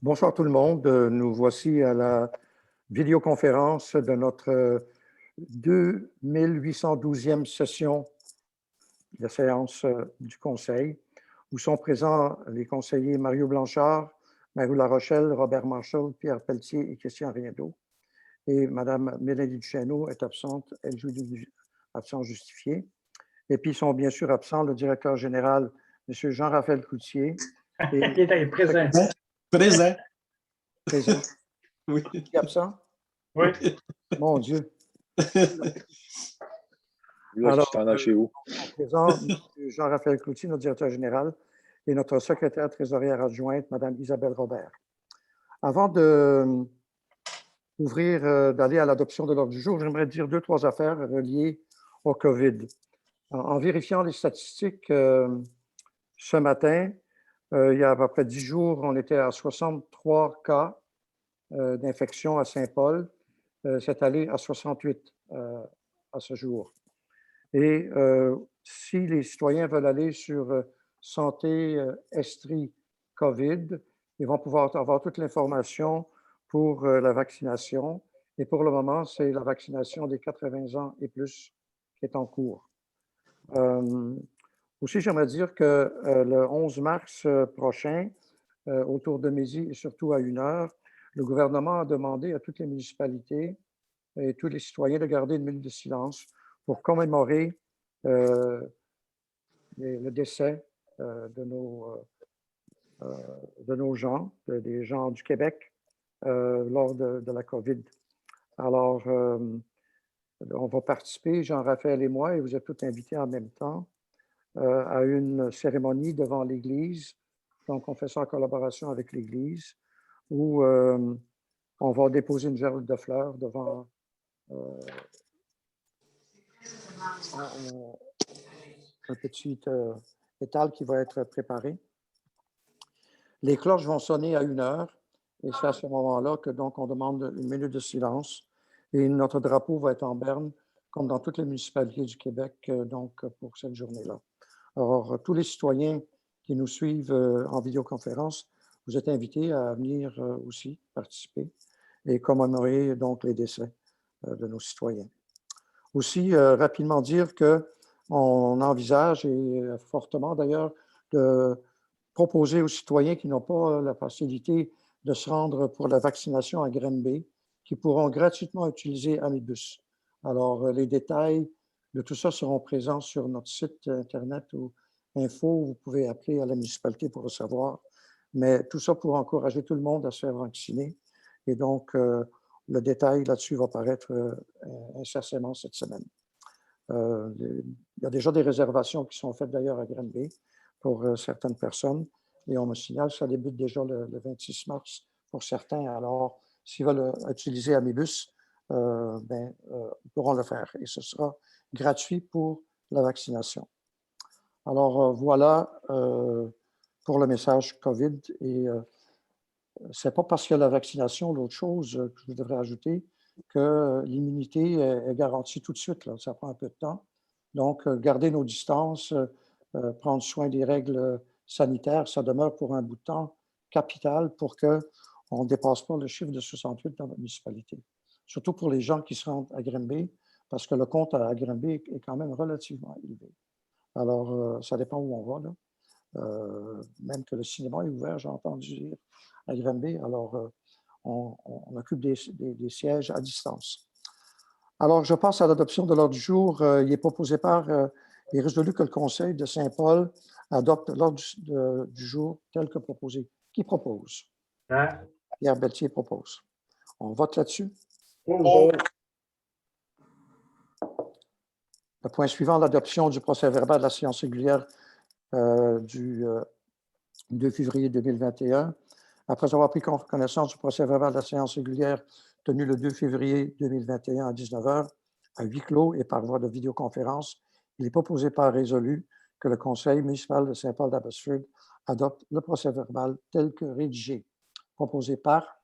Bonsoir tout le monde. Nous voici à la vidéoconférence de notre 2812e session de séance du Conseil, où sont présents les conseillers Mario Blanchard, Marie Larochelle, Robert Marshall, Pierre Pelletier et Christian Riendeau. Et Mme Mélanie Duchesneau est absente, elle joue absence justifiée. Et puis sont bien sûr absents le directeur général, M. Jean-Raphaël Cloutier. Et qui est présent. Présent. Présent. Oui. Qui est absent? Oui. Mon Dieu. Là, Alors, tu t'en as chez où? Présent, Jean-Raphaël Cloutier, notre directeur général, et notre secrétaire trésorière adjointe, Mme Isabelle Robert. Avant d'aller à l'adoption de l'ordre du jour, j'aimerais dire 2-3 affaires reliées au COVID. En vérifiant les statistiques ce matin, il y a à peu près 10 jours, on était à 63 cas d'infection à Saint-Paul. C'est allé à 68 à ce jour. Et si les citoyens veulent aller sur Santé Estrie COVID, ils vont pouvoir avoir toute l'information pour la vaccination. Et pour le moment, c'est la vaccination des 80 ans et plus qui est en cours. Aussi, j'aimerais dire que le 11 mars prochain, autour de midi et surtout à 1h, le gouvernement a demandé à toutes les municipalités et tous les citoyens de garder une minute de silence pour commémorer le décès de nos gens, des gens du Québec lors de la COVID. Alors, on va participer, Jean-Raphaël et moi, et vous êtes tous invités en même temps, à une cérémonie devant l'Église. Donc, on fait ça en collaboration avec l'Église, où on va déposer une gerbe de fleurs devant un petit étal qui va être préparé. Les cloches vont sonner à 1h, et c'est à ce moment-là que donc on demande une minute de silence. Et notre drapeau va être en berne, comme dans toutes les municipalités du Québec, donc pour cette journée-là. Alors, tous les citoyens qui nous suivent en vidéoconférence, vous êtes invités à venir aussi participer et commémorer donc les décès de nos citoyens. Aussi, rapidement dire qu'on envisage, et fortement d'ailleurs, de proposer aux citoyens qui n'ont pas la facilité de se rendre pour la vaccination à Granby, qui pourront gratuitement utiliser Amibus. Alors, les détails de tout ça seront présents sur notre site Internet ou info. Vous pouvez appeler à la municipalité pour le savoir. Mais tout ça pour encourager tout le monde à se faire vacciner. Et donc, le détail là-dessus va paraître incessamment cette semaine. Il y a déjà des réservations qui sont faites d'ailleurs à Granby pour certaines personnes. Et on me signale que ça débute déjà le 26 mars pour certains. Alors, s'ils veulent utiliser Amibus, ils pourront le faire. Et ce sera gratuit pour la vaccination. Alors, voilà pour le message COVID. Et ce n'est pas parce qu'il y a la vaccination, l'autre chose que je devrais ajouter, que l'immunité est garantie tout de suite. Là. Ça prend un peu de temps. Donc, garder nos distances, prendre soin des règles sanitaires, ça demeure pour un bout de temps capital pour qu'on ne dépasse pas le chiffre de 68 dans la municipalité. Surtout pour les gens qui se rendent à Granby, parce que le compte à Granby est quand même relativement élevé. Alors, ça dépend où on va, là. Même que le cinéma est ouvert, j'ai entendu dire, à Granby. Alors, on occupe des sièges à distance. Alors, je passe à l'adoption de l'ordre du jour. Il est proposé il est résolu que le Conseil de Saint-Paul adopte l'ordre du jour tel que proposé. Qui propose? Pierre Pelletier propose. On vote là-dessus? Oh. Le point suivant, l'adoption du procès-verbal de la séance régulière du 2 février 2021. Après avoir pris connaissance du procès-verbal de la séance régulière tenue le 2 février 2021 à 19h, à huis clos et par voie de vidéoconférence, il est proposé par résolu que le Conseil municipal de Saint-Paul-d'Abbotsford adopte le procès-verbal tel que rédigé. Proposé par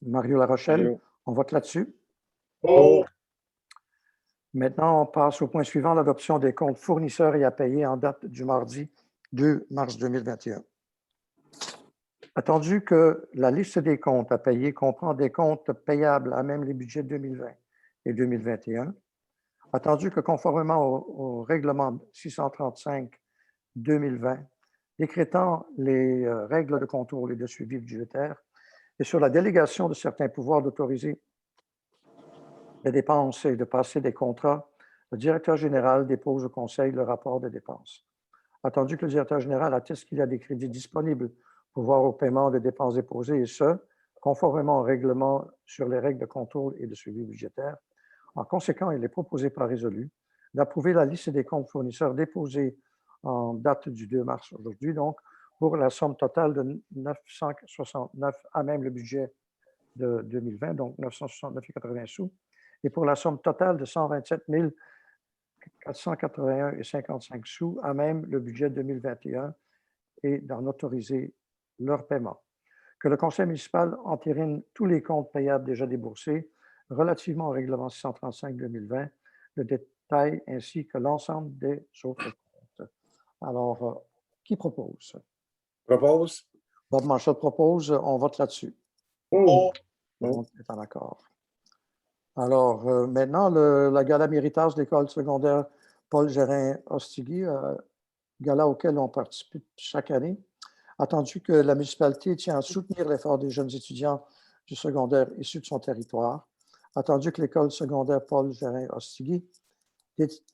Mario Larochelle. Mario. On vote là-dessus. Oh. Maintenant, on passe au point suivant, l'adoption des comptes fournisseurs et à payer en date du mardi 2 mars 2021. Attendu que la liste des comptes à payer comprend des comptes payables à même les budgets 2020 et 2021, attendu que conformément au règlement 635-2020, décrétant les règles de contrôle et de suivi budgétaire et sur la délégation de certains pouvoirs d'autoriser les dépenses et de passer des contrats, le directeur général dépose au Conseil le rapport des dépenses. Attendu que le directeur général atteste qu'il y a des crédits disponibles pour voir au paiement des dépenses déposées, et ce, conformément au règlement sur les règles de contrôle et de suivi budgétaire. En conséquent, il est proposé par résolu d'approuver la liste des comptes fournisseurs déposés en date du 2 mars aujourd'hui, donc pour la somme totale de 969 à même le budget de 2020, donc 969,80 sous, et pour la somme totale de 127 481,55 sous à même le budget 2021 et d'en autoriser leur paiement. Que le conseil municipal entérine tous les comptes payables déjà déboursés relativement au règlement 635-2020, le détail ainsi que l'ensemble des autres comptes. Alors, qui propose? Propose. Bob Marchal propose, on vote là-dessus. Oh. On est en accord. Alors, maintenant, la gala méritage de l'école secondaire Paul Gérin-Ostigui, gala auquel on participe chaque année. Attendu que la municipalité tient à soutenir l'effort des jeunes étudiants du secondaire issus de son territoire, attendu que l'école secondaire Paul Gérin-Ostigui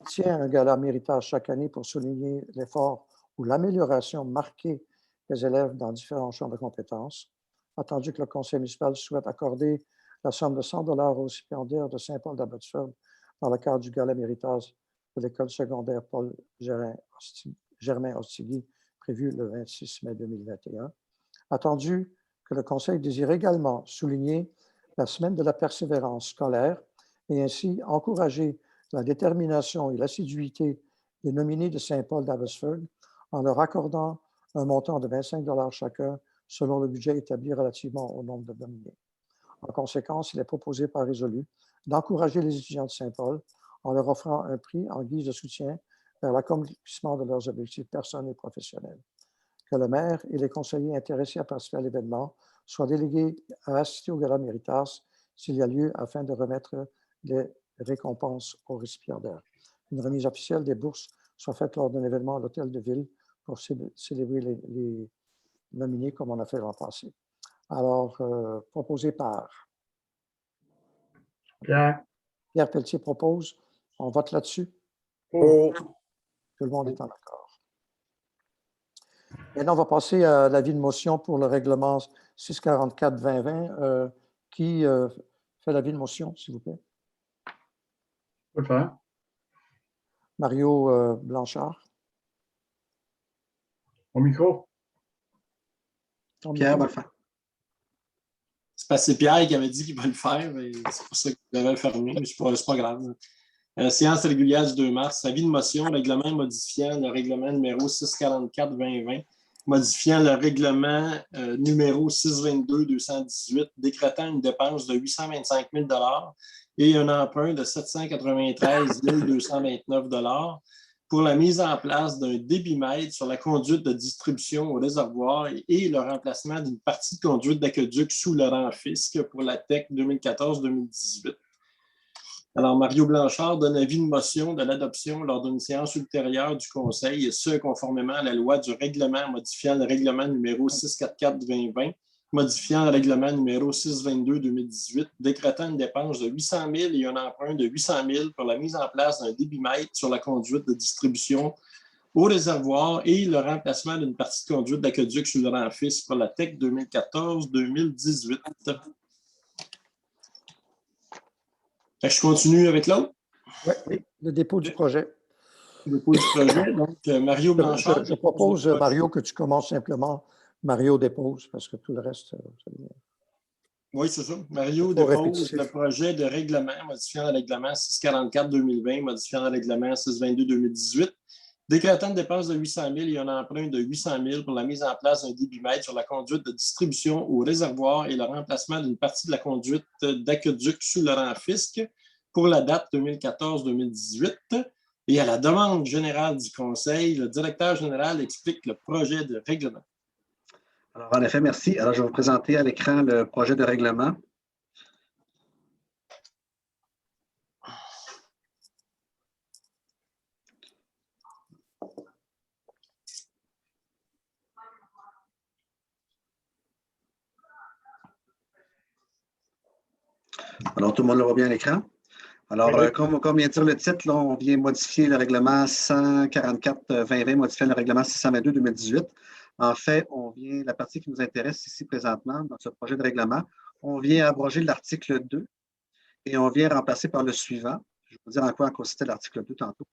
tient un gala méritage chaque année pour souligner l'effort ou l'amélioration marquée des élèves dans différents champs de compétences, attendu que le conseil municipal souhaite accorder la somme de 100 $ aux récipiendaires de Saint-Paul d'Abbotsford dans le cadre du gala méritage de l'école secondaire Paul Germain-Ostigui, prévu le 26 mai 2021. Attendu que le conseil désire également souligner la semaine de la persévérance scolaire et ainsi encourager la détermination et l'assiduité des nominés de Saint-Paul d'Abbotsford en leur accordant un montant de 25 $ chacun selon le budget établi relativement au nombre de nominés. En conséquence, il est proposé par résolu d'encourager les étudiants de Saint-Paul en leur offrant un prix en guise de soutien vers l'accomplissement de leurs objectifs personnels et professionnels. Que le maire et les conseillers intéressés à participer à l'événement soient délégués à assister au gala méritage s'il y a lieu afin de remettre les récompenses aux récipiendaires. Une remise officielle des bourses soit faite lors d'un événement à l'hôtel de ville pour célébrer les nominés comme on a fait l'an passé. Alors, proposé par Pierre. Pierre Pelletier propose. On vote là-dessus. Oh. Tout le monde est en accord. Maintenant, on va passer à l'avis de motion pour le règlement 644-2020. Qui fait l'avis de motion, s'il vous plaît? Je peux le faire. Mario Blanchard. Au micro. Ton Pierre micro. va le faire. C'est parce que c'est Pierre qui avait dit qu'il va le faire, mais c'est pour ça qu'il devait le fermer, mais c'est pas grave. Séance régulière du 2 mars, avis de motion, règlement modifiant le règlement numéro 644-2020, modifiant le règlement numéro 622-218, décrétant une dépense de 825 000 $ et un emprunt de 793 229 $ pour la mise en place d'un débitmètre sur la conduite de distribution au réservoir et le remplacement d'une partie de conduite d'aqueduc sous le rang fisc pour la TEC 2014-2018. Alors, Mario Blanchard donne avis de motion de l'adoption lors d'une séance ultérieure du Conseil, et ce, conformément à la loi du règlement modifiant le règlement numéro 644-2020, modifiant le règlement numéro 622-2018, décrétant une dépense de 800 000 et un emprunt de 800 000 pour la mise en place d'un débitmètre sur la conduite de distribution au réservoir et le remplacement d'une partie de conduite d'aqueduc sur le rang fisc pour la TEC 2014-2018. Je continue avec l'autre. Oui, le dépôt du projet. Le dépôt du projet. Donc, Mario Blanchard. Je propose, Mario, que tu commences simplement. Mario dépose, parce que tout le reste, ça devient... Oui, c'est ça. Mario dépose le projet de règlement modifiant le règlement 644-2020, modifiant le règlement 622-2018, décrétant une dépense de 800 000 et un emprunt de 800 000 pour la mise en place d'un débitmètre sur la conduite de distribution au réservoir et le remplacement d'une partie de la conduite d'aqueduc sous le rang fisc pour la date 2014-2018. Et à la demande générale du Conseil, le directeur général explique le projet de règlement. Alors, en effet, merci. Alors, je vais vous présenter à l'écran le projet de règlement. Alors, tout le monde le voit bien à l'écran? Alors, Oui. comme vient de dire le titre, là, on vient modifier le règlement 144-2020, modifier le règlement 622-2018. En fait, la partie qui nous intéresse ici présentement dans ce projet de règlement, on vient abroger l'article 2 et on vient remplacer par le suivant. Je vais vous dire en quoi consistait l'article 2 tantôt.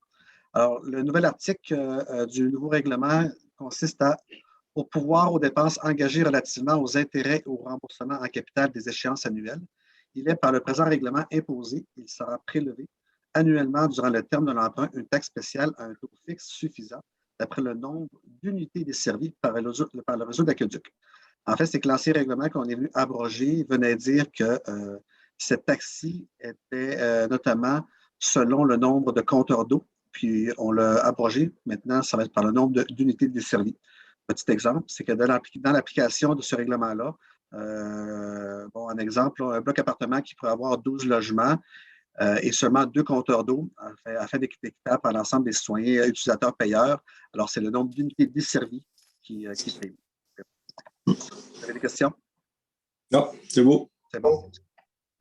Alors, le nouvel article du nouveau règlement consiste au pouvoir aux dépenses engagées relativement aux intérêts et au remboursement en capital des échéances annuelles. Il est par le présent règlement imposé, il sera prélevé annuellement durant le terme de l'emprunt une taxe spéciale à un taux fixe suffisant d'après le nombre d'unités desservies par le réseau d'aqueduc. En fait, c'est que l'ancien règlement qu'on est venu abroger venait dire que cette taxe-ci était notamment selon le nombre de compteurs d'eau, puis on l'a abrogé. Maintenant, ça va être par le nombre d'unités desservies. Petit exemple, c'est que dans l'application de ce règlement-là, un exemple, un bloc appartement qui pourrait avoir 12 logements et seulement 2 compteurs d'eau afin d'être équitable par l'ensemble des citoyens utilisateurs payeurs. Alors, c'est le nombre d'unités desservies qui prime. Vous avez des questions? Non, c'est beau. C'est bon.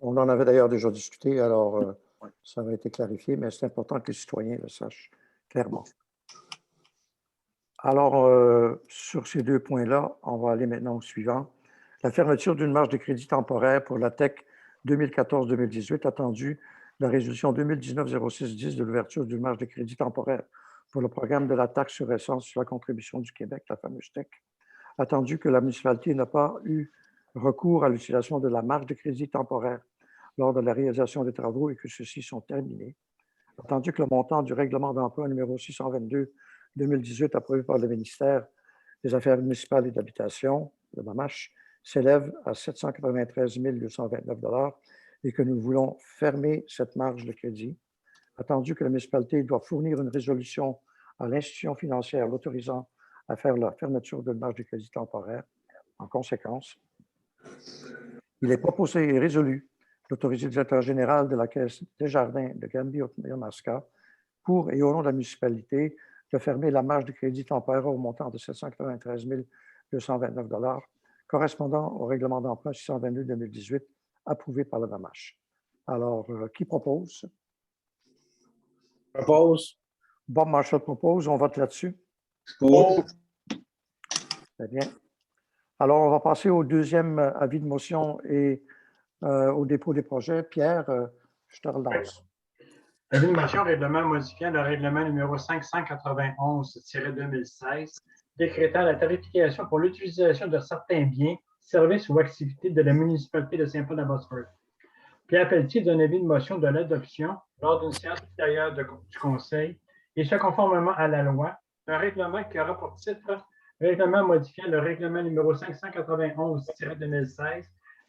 On en avait d'ailleurs déjà discuté, alors Ouais. ça va été clarifié, mais c'est important que les citoyens le sachent clairement. Alors, sur ces 2 points-là, on va aller maintenant au suivant. La fermeture d'une marge de crédit temporaire pour la TEC 2014-2018 attendue, la résolution 2019-06-10 de l'ouverture d'une marge de crédit temporaire pour le programme de la taxe sur essence sur la contribution du Québec, la fameuse TEC, attendu que la municipalité n'a pas eu recours à l'utilisation de la marge de crédit temporaire lors de la réalisation des travaux et que ceux-ci sont terminés, attendu que le montant du règlement d'emprunt numéro 622-2018 approuvé par le ministère des Affaires municipales et de l'Habitation, le MAMACH, s'élève à 793 229 $ et que nous voulons fermer cette marge de crédit, attendu que la municipalité doit fournir une résolution à l'institution financière l'autorisant à faire la fermeture d'une marge de crédit temporaire. En conséquence, il est proposé et résolu d'autoriser le directeur général de la Caisse des Jardins de Granby-Yamaska pour et au nom de la municipalité de fermer la marge de crédit temporaire au montant de 793 229 $ correspondant au règlement d'emprunt 622-2018 approuvé par le MAMACH. Alors, qui propose? Propose. Bob Marshall propose, on vote là-dessus. Pour. Très bien. Alors, on va passer au deuxième avis de motion et au dépôt des projets. Pierre, je te relance. Avis de motion, règlement modifiant le règlement numéro 591-2016, décrétant la tarification pour l'utilisation de certains biens, services ou activités de la municipalité de Saint-Paul-d'Abbotsford. Pierre Pelletier donne avis de motion de l'adoption lors d'une séance ultérieure du Conseil, et ce conformément à la loi, un règlement qui aura pour titre règlement modifiant le règlement numéro 591-2016,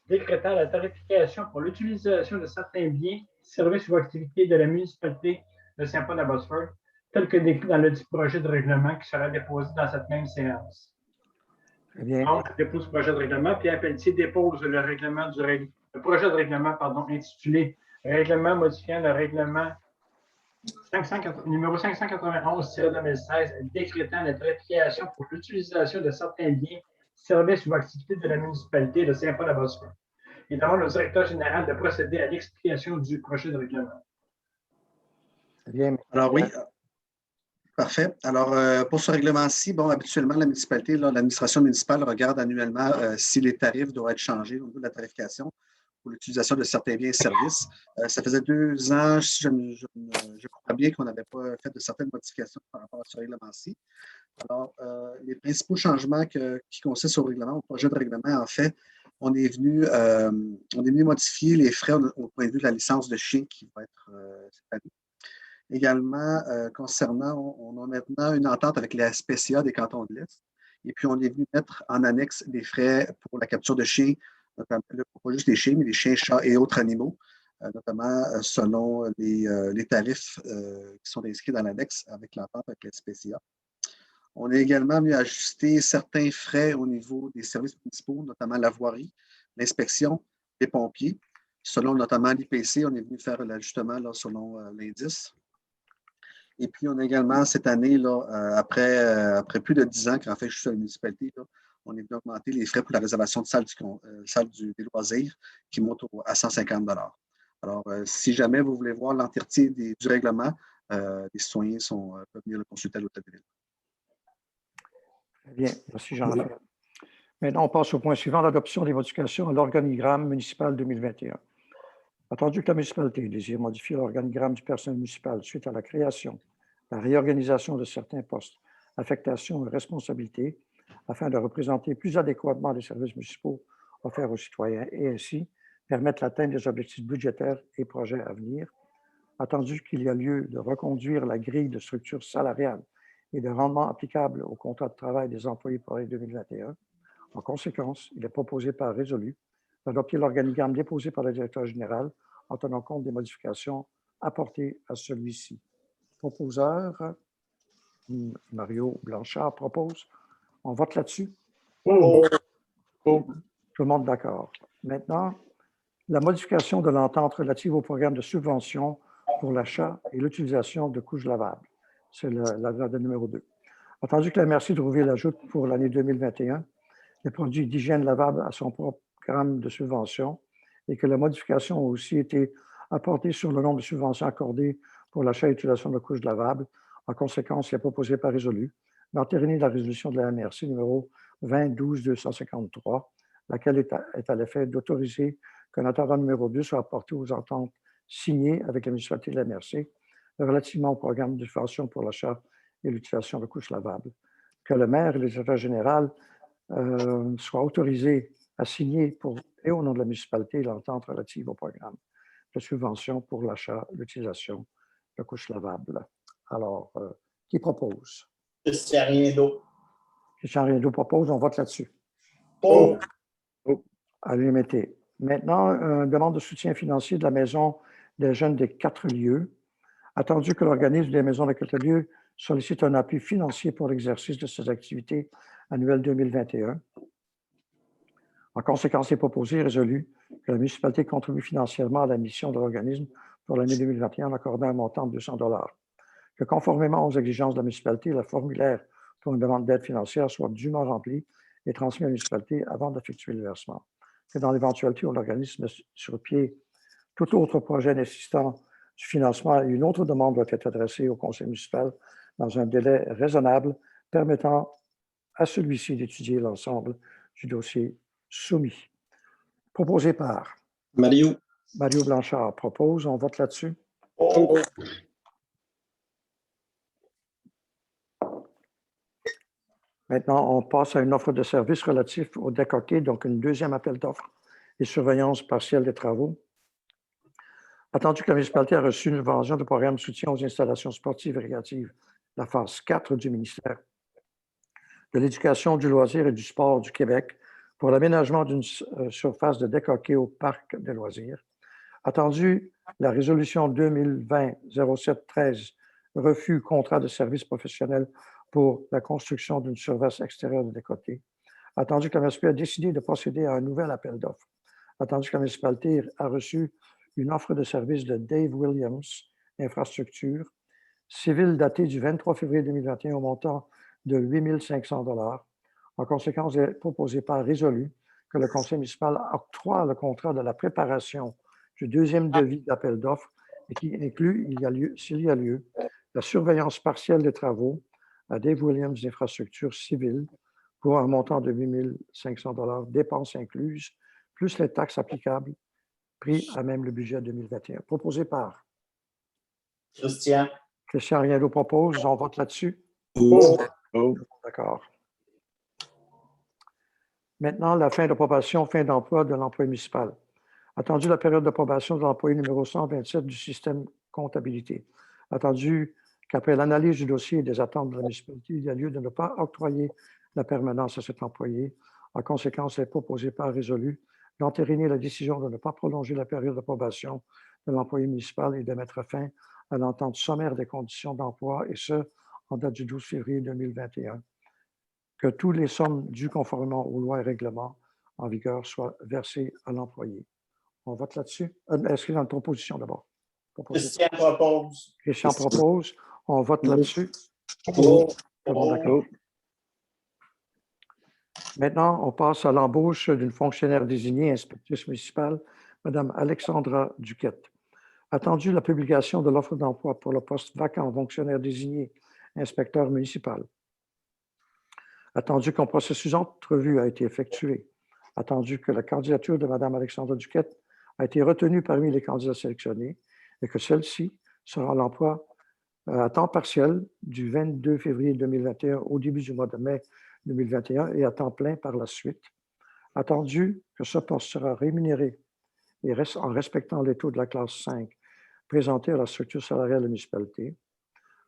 décrétant la tarification pour l'utilisation de certains biens, services ou activités de la municipalité de Saint-Paul-d'Abbotsford, tel que décrit dans le dit projet de règlement qui sera déposé dans cette même séance. Très bien. Donc, je dépose le projet de règlement. Pierre Pelletier dépose le projet de règlement intitulé Règlement modifiant le règlement numéro 591-2016 décrétant la tarification pour l'utilisation de certains biens, services ou activités de la municipalité de Saint-Paul-d'Abbotsford. Il demande au directeur général de procéder à l'explication du projet de règlement. Très bien. Alors oui, parfait. Alors, pour ce règlement-ci, habituellement, la municipalité, l'administration municipale regarde annuellement si les tarifs doivent être changés au niveau de la tarification pour l'utilisation de certains biens et services. Ça faisait 2 ans, si je crois bien qu'on n'avait pas fait de certaines modifications par rapport à ce règlement-ci. Alors, les principaux changements qui consistent au règlement, au projet de règlement, en fait, on est venu modifier les frais au point de vue de la licence de chien qui va être cette année. Également, concernant, on a maintenant une entente avec la SPCA des cantons de l'Est. Et puis, on est venu mettre en annexe des frais pour la capture de chiens, notamment, pas juste les chiens, mais les chiens, chats et autres animaux, notamment selon les tarifs qui sont inscrits dans l'annexe avec l'entente avec la SPCA. On est également venu ajuster certains frais au niveau des services municipaux, notamment la voirie, l'inspection, les pompiers. Selon notamment l'IPC, on est venu faire l'ajustement selon l'indice. Et puis, on a également cette année, là, après plus de 10 ans qu'en fait je suis à la municipalité, là, on est venu augmenter les frais pour la réservation de salle des loisirs qui monte à 150 $. Alors, si jamais vous voulez voir l'entièreté du règlement, les citoyens peuvent venir le consulter à l'Hôtel de Ville. Très bien, merci Jean-Pierre. Maintenant, on passe au point suivant, l'adoption des modifications à l'organigramme municipal 2021. Attendu que la municipalité désire modifier l'organigramme du personnel municipal suite à la création, la réorganisation de certains postes, affectations et responsabilités, afin de représenter plus adéquatement les services municipaux offerts aux citoyens et ainsi permettre l'atteinte des objectifs budgétaires et projets à venir, attendu qu'il y a lieu de reconduire la grille de structure salariale et de rendement applicable au contrat de travail des employés pour l'année 2021. En conséquence, il est proposé par résolu d'adopter l'organigramme déposé par le directeur général en tenant compte des modifications apportées à celui-ci. Proposeur, Mario Blanchard propose. On vote là-dessus? Pour. Tout le monde d'accord. Maintenant, la modification de l'entente relative au programme de subvention pour l'achat et l'utilisation de couches lavables. C'est l'agenda numéro 2. Attendu que la MRC de Rouville ajoute pour l'année 2021 les produits d'hygiène lavable à son programme de subvention et que la modification a aussi été apportée sur le nombre de subventions accordées pour l'achat et l'utilisation de couches lavables. En conséquence, il est proposé par résolu d'entériner la résolution de la MRC numéro 2012-253, laquelle est à l'effet d'autoriser qu'un attendant numéro 2 soit apporté aux ententes signées avec la municipalité de la MRC relativement au programme de subvention pour l'achat et l'utilisation de couches lavables. Que le maire et le directeur général soient autorisés à signer pour et au nom de la municipalité l'entente relative au programme de subvention pour l'achat, l'utilisation de couches lavables. Alors, qui propose? Christian Riendo. Christian Riendo propose, on vote là-dessus. Pour. À l'unanimité. Maintenant, une demande de soutien financier de la Maison des jeunes des 4 lieux. Attendu que l'organisme des Maisons des 4 lieux sollicite un appui financier pour l'exercice de ses activités annuelles 2021. En conséquence, il est proposé et résolu que la municipalité contribue financièrement à la mission de l'organisme pour l'année 2021 en accordant un montant de 200 $. Que conformément aux exigences de la municipalité, le formulaire pour une demande d'aide financière soit dûment rempli et transmis à la municipalité avant d'effectuer le versement. Que dans l'éventualité où l'organisme met sur pied tout autre projet nécessitant du financement, une autre demande doit être adressée au conseil municipal dans un délai raisonnable permettant à celui-ci d'étudier l'ensemble du dossier soumis. Proposé par Mario. Mario Blanchard propose. On vote là-dessus. Pour. Maintenant, on passe à une offre de service relative au décoquet, donc une deuxième appel d'offres et surveillance partielle des travaux. Attendu que la municipalité a reçu une subvention de programme de soutien aux installations sportives et récréatives, la phase 4 du ministère de l'Éducation, du loisir et du sport du Québec pour l'aménagement d'une surface de décoquet au parc des loisirs. Attendu la résolution 2020-07-13, refus contrat de service professionnel pour la construction d'une surface extérieure de décoquet. Attendu que la municipalité a décidé de procéder à un nouvel appel d'offres. Attendu que la municipalité a reçu une offre de service de Dave Williams, infrastructure, civile datée du 23 février 2021 au montant de 8 500 $. En conséquence, il est proposé par résolu que le conseil municipal octroie le contrat de la préparation du deuxième devis d'appel d'offres et qui inclut, s'il y a lieu, la surveillance partielle des travaux à Dave Williams d'infrastructure civile pour un montant de 8 500 $, dépenses incluses, plus les taxes applicables, pris à même le budget 2021. Proposé par Christian. Christian Riendo propose. On vote là-dessus. Pour. D'accord. Maintenant, la fin d'approbation, fin d'emploi de l'employé municipal. Attendu la période d'approbation de l'employé numéro 127 du système comptabilité. Attendu qu'après l'analyse du dossier et des attentes de la municipalité, il y a lieu de ne pas octroyer la permanence à cet employé. En conséquence, il est proposé par résolu d'entériner la décision de ne pas prolonger la période d'approbation de l'employé municipal et de mettre fin à l'entente sommaire des conditions d'emploi, et ce, en date du 12 février 2021, que toutes les sommes dues conformément aux lois et règlements en vigueur soient versées à l'employé. On vote là-dessus. Est-ce qu'il y a une proposition d'abord? Christian propose. Christian propose. On vote là-dessus. Oh, Tout le monde d'accord? Maintenant, on passe à l'embauche d'une fonctionnaire désignée, inspectrice municipale, Mme Alexandra Duquette. Attendu la publication de l'offre d'emploi pour le poste vacant fonctionnaire désigné, inspecteur municipal. Attendu qu'un processus d'entrevue a été effectué. Attendu que la candidature de Mme Alexandra Duquette a été retenue parmi les candidats sélectionnés et que celle-ci sera à l'emploi à temps partiel du 22 février 2021 au début du mois de mai 2021 et à temps plein par la suite. Attendu que ce poste sera rémunéré et en respectant les taux de la classe 5 présentés à la structure salariale de la municipalité.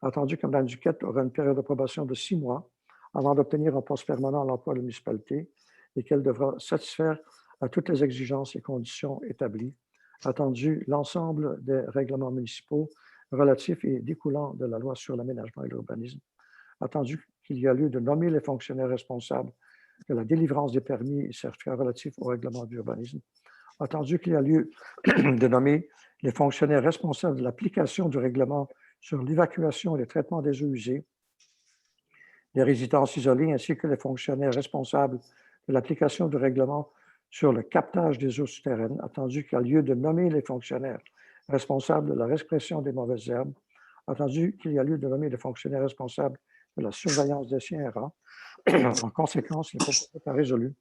Attendu que Mme Duquette aura une période de probation de 6 mois avant d'obtenir un poste permanent à l'emploi de la municipalité et qu'elle devra satisfaire à toutes les exigences et conditions établies. Attendu l'ensemble des règlements municipaux relatifs et découlant de la loi sur l'aménagement et l'urbanisme. Attendu qu'il y a lieu de nommer les fonctionnaires responsables de la délivrance des permis et certificats relatifs au règlement d'urbanisme. Attendu qu'il y a lieu de nommer les fonctionnaires responsables de l'application du règlement sur l'évacuation et le traitement des eaux usées, des résidences isolées, ainsi que les fonctionnaires responsables de l'application du règlement sur le captage des eaux souterraines. Attendu qu'il y a lieu de nommer les fonctionnaires responsables de la répression des mauvaises herbes. Attendu qu'il y a lieu de nommer les fonctionnaires responsables de la surveillance des chiens errants. En conséquence, il est résolu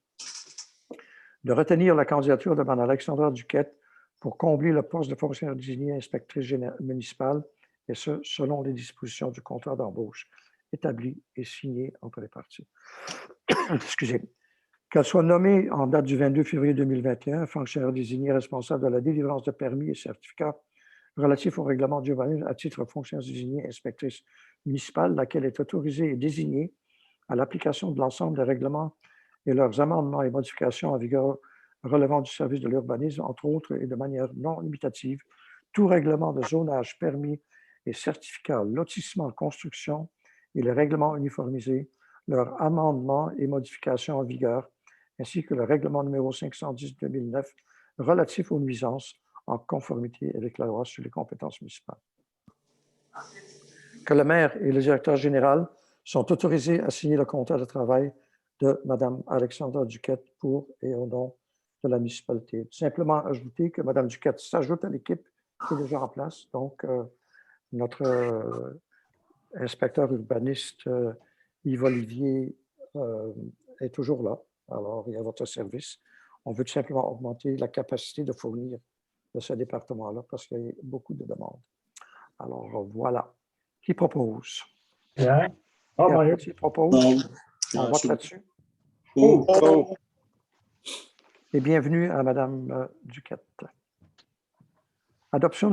de retenir la candidature de Mme Alexandra Duquette pour combler le poste de fonctionnaire désigné inspectrice municipale, et ce, selon les dispositions du contrat d'embauche établi et signé entre les parties. Excusez. Qu'elle soit nommée en date du 22 février 2021, fonctionnaire désigné responsable de la délivrance de permis et certificats relatifs au règlement d'urbanisme à titre fonctionnaire désigné inspectrice municipale, laquelle est autorisée et désignée à l'application de l'ensemble des règlements et leurs amendements et modifications en vigueur relevant du service de l'urbanisme, entre autres, et de manière non limitative, tout règlement de zonage, permis et certificats, lotissement, construction et les règlements uniformisés, leurs amendements et modifications en vigueur, ainsi que le règlement numéro 510-2009 relatif aux nuisances en conformité avec la loi sur les compétences municipales. Que le maire et le directeur général sont autorisés à signer le contrat de travail de Mme Alexandra Duquette pour et au nom de la municipalité. Simplement ajouter que Mme Duquette s'ajoute à l'équipe qui est déjà en place. Donc, notre inspecteur urbaniste Yves Olivier est toujours là. Alors, il est à votre service. On veut tout simplement augmenter la capacité de fournir de ce département-là parce qu'il y a beaucoup de demandes. Alors, voilà. Qui propose? Pierre? Oh, Mario. Qui propose? On vote là-dessus. oh, Et bienvenue à Mme Duquette. Adoption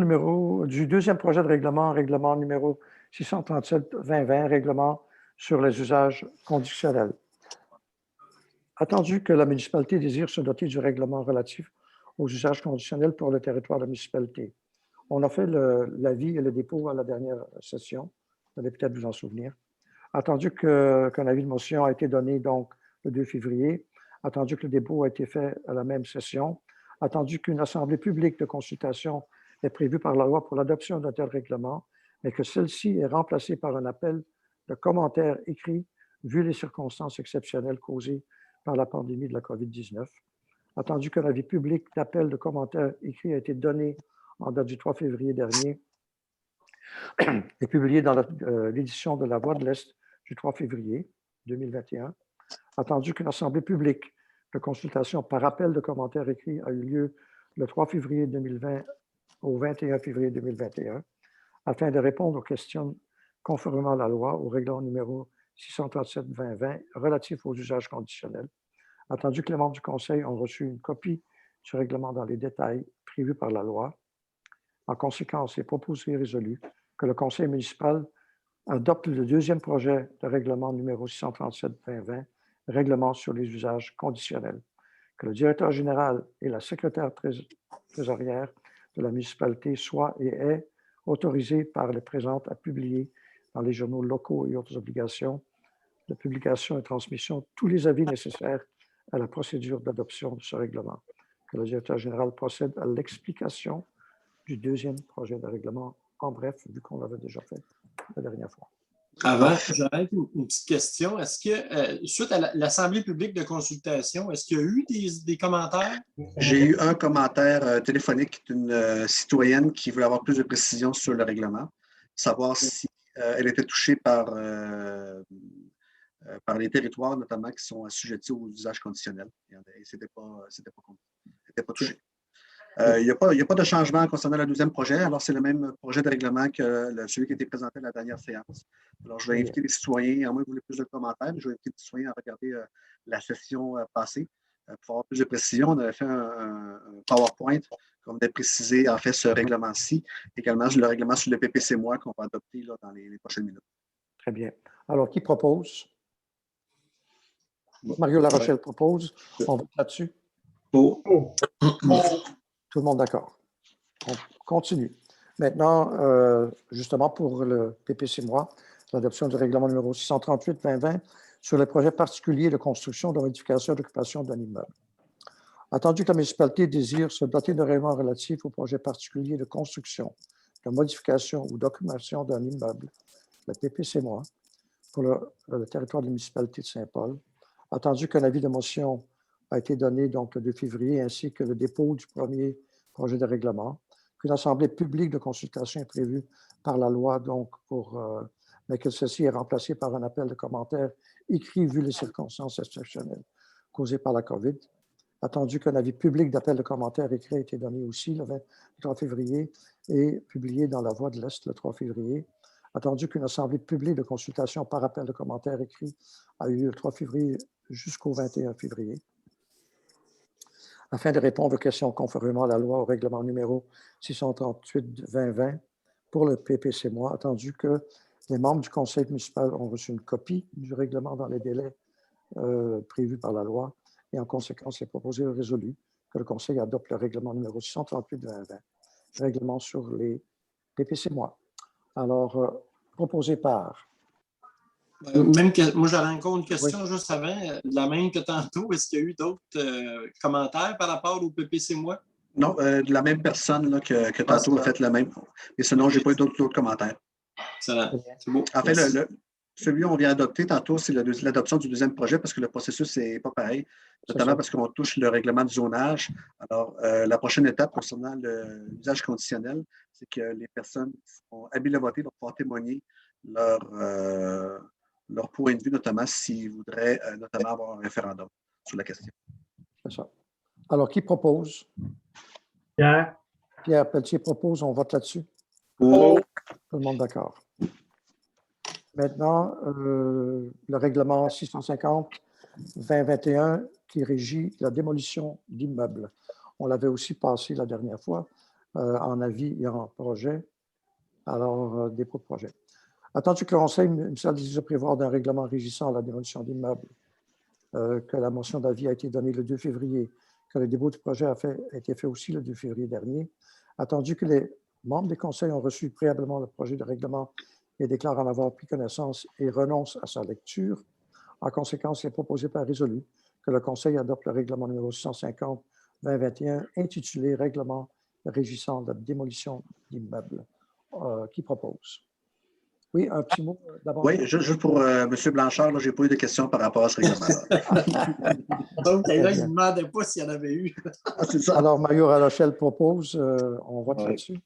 du deuxième projet de règlement, règlement numéro 637-2020, règlement sur les usages conditionnels. Attendu que la municipalité désire se doter du règlement relatif aux usages conditionnels pour le territoire de la municipalité. On a fait l'avis et le dépôt à la dernière session. Vous allez peut-être vous en souvenir. Attendu qu'un avis de motion a été donné donc le 2 février, attendu que le dépôt a été fait à la même session, attendu qu'une assemblée publique de consultation est prévue par la loi pour l'adoption d'un tel règlement, mais que celle-ci est remplacée par un appel de commentaires écrits vu les circonstances exceptionnelles causées par la pandémie de la COVID-19. Attendu qu'un avis public d'appel de commentaires écrits a été donné en date du 3 février dernier et publié dans l'édition de La Voix de l'Est du 3 février 2021. Attendu qu'une assemblée publique de consultation par appel de commentaires écrits a eu lieu le 3 février 2020 au 21 février 2021, afin de répondre aux questions conformément à la loi, au règlement numéro 637-2020 relatif aux usages conditionnels. Attendu que les membres du Conseil ont reçu une copie du règlement dans les détails prévus par la loi. En conséquence, il est proposé et résolu que le Conseil municipal adopte le deuxième projet de règlement numéro 637-2020, règlement sur les usages conditionnels, que le directeur général et la secrétaire trésorière de la municipalité soient et aient autorisés par les présentes à publier dans les journaux locaux et autres obligations de publication et transmission tous les avis nécessaires à la procédure d'adoption de ce règlement. Que le directeur général procède à l'explication du deuxième projet de règlement. En bref, vu qu'on l'avait déjà fait la dernière fois. Avant, j'aurais une petite question. Est-ce que, suite à l'Assemblée publique de consultation, est-ce qu'il y a eu des commentaires? J'ai eu un commentaire téléphonique d'une citoyenne qui voulait avoir plus de précisions sur le règlement, savoir si elle était touchée par les territoires, notamment, qui sont assujettis aux usages conditionnels. Et ce n'était pas touché. Il n'y a pas de changement concernant le deuxième projet. Alors, c'est le même projet de règlement que celui qui a été présenté à la dernière séance. Alors, je vais inviter les citoyens, à moins que vous voulez plus de commentaires, mais je vais inviter les citoyens à regarder la session passée pour avoir plus de précision. On avait fait un PowerPoint comme de préciser, en fait, ce règlement-ci. Également, le règlement sur le PPC moi qu'on va adopter là, dans les prochaines minutes. Très bien. Alors, qui propose? Mario Larochelle propose. On va là-dessus. Pour. Tout le monde d'accord. On continue. Maintenant, justement, pour le PPC moi, l'adoption du règlement numéro 638-2020 sur les projets particuliers de construction, de modification, d'occupation d'un immeuble. Attendu que la municipalité désire se doter de règlements relatifs aux projets particuliers de construction, de modification ou d'occupation d'un immeuble, le PPC moi, pour le territoire de la municipalité de Saint-Paul, attendu qu'un avis de motion a été donné donc le 2 février, ainsi que le dépôt du premier projet de règlement, qu'une assemblée publique de consultation est prévue par la loi, donc mais que ceci est remplacé par un appel de commentaires écrit vu les circonstances exceptionnelles causées par la COVID. Attendu qu'un avis public d'appel de commentaires écrit a été donné aussi le 23 février et publié dans la Voix de l'Est le 3 février. Attendu qu'une assemblée publique de consultation par appel de commentaires écrit a eu lieu le 3 février jusqu'au 21 février. Afin de répondre aux questions conformément à la loi au règlement numéro 638-2020 pour le PPC moi, attendu que les membres du conseil municipal ont reçu une copie du règlement dans les délais prévus par la loi et en conséquence, il est proposé et résolu que le conseil adopte le règlement numéro 638-2020, règlement sur les PPC moi. Alors, proposé par... Moi, j'avais encore une question juste avant, la même que tantôt. Est-ce qu'il y a eu d'autres commentaires par rapport au PPC moi? Non, de la même personne là, que tantôt a fait le même. Et sinon, je n'ai pas eu d'autres commentaires. C'est beau. En fait, celui qu'on vient adopter tantôt, c'est l'adoption du deuxième projet parce que le processus n'est pas pareil, notamment parce qu'on touche le règlement du zonage. Alors, la prochaine étape concernant l'usage conditionnel, c'est que les personnes qui sont habiles à voter vont pouvoir témoigner leur point de vue, notamment s'ils voudraient notamment avoir un référendum sur la question. C'est ça. Alors, qui propose? Pierre. Pierre Pelletier propose, on vote là-dessus. Pour. Tout le monde d'accord. Maintenant, le règlement 650-2021 qui régit la démolition d'immeubles. On l'avait aussi passé la dernière fois en avis et en projet. Alors, dépôt de projet. Attendu que le Conseil municipal désire prévoir d'un règlement régissant la démolition d'immeubles, que la motion d'avis a été donnée le 2 février, que le dépôt du projet a été fait aussi le 2 février dernier, attendu que les membres des conseils ont reçu préalablement le projet de règlement et déclarent en avoir pris connaissance et renoncent à sa lecture, en conséquence, il est proposé par résolu que le Conseil adopte le règlement numéro 650-2021 intitulé « Règlement régissant la démolition d'immeubles ». Qui propose? Oui, un petit mot d'abord. Oui, juste pour M. Blanchard, je n'ai pas eu de questions par rapport à ce règlement-là. Donc, là, il ne demandait pas s'il y en avait eu. C'est ça. Alors, Mario Larochelle propose, on vote là-dessus.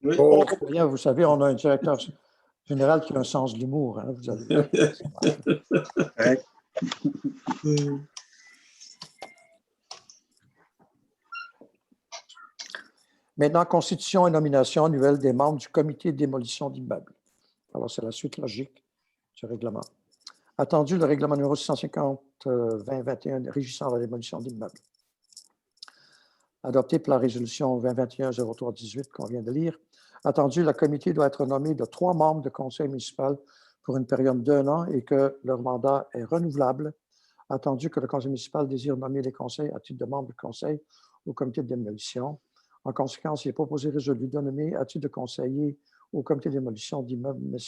Oui. Bien, vous savez, on a un directeur général qui a un sens de l'humour. Hein, vous avez... Ouais. Maintenant, constitution et nomination annuelle des membres du comité de démolition d'immeubles. Alors, c'est la suite logique du règlement. Attendu le règlement numéro 650-2021 régissant la démolition d'immeubles. Adopté par la résolution 2021-03-18 qu'on vient de lire. Attendu, le comité doit être nommé de 3 membres de conseil municipal pour une période d'1 an et que leur mandat est renouvelable. Attendu que le conseil municipal désire nommer les conseils à titre de membre du conseil au comité de démolition. En conséquence, il est proposé résolu de nommer à titre de conseiller au comité de démolition d'immeubles M.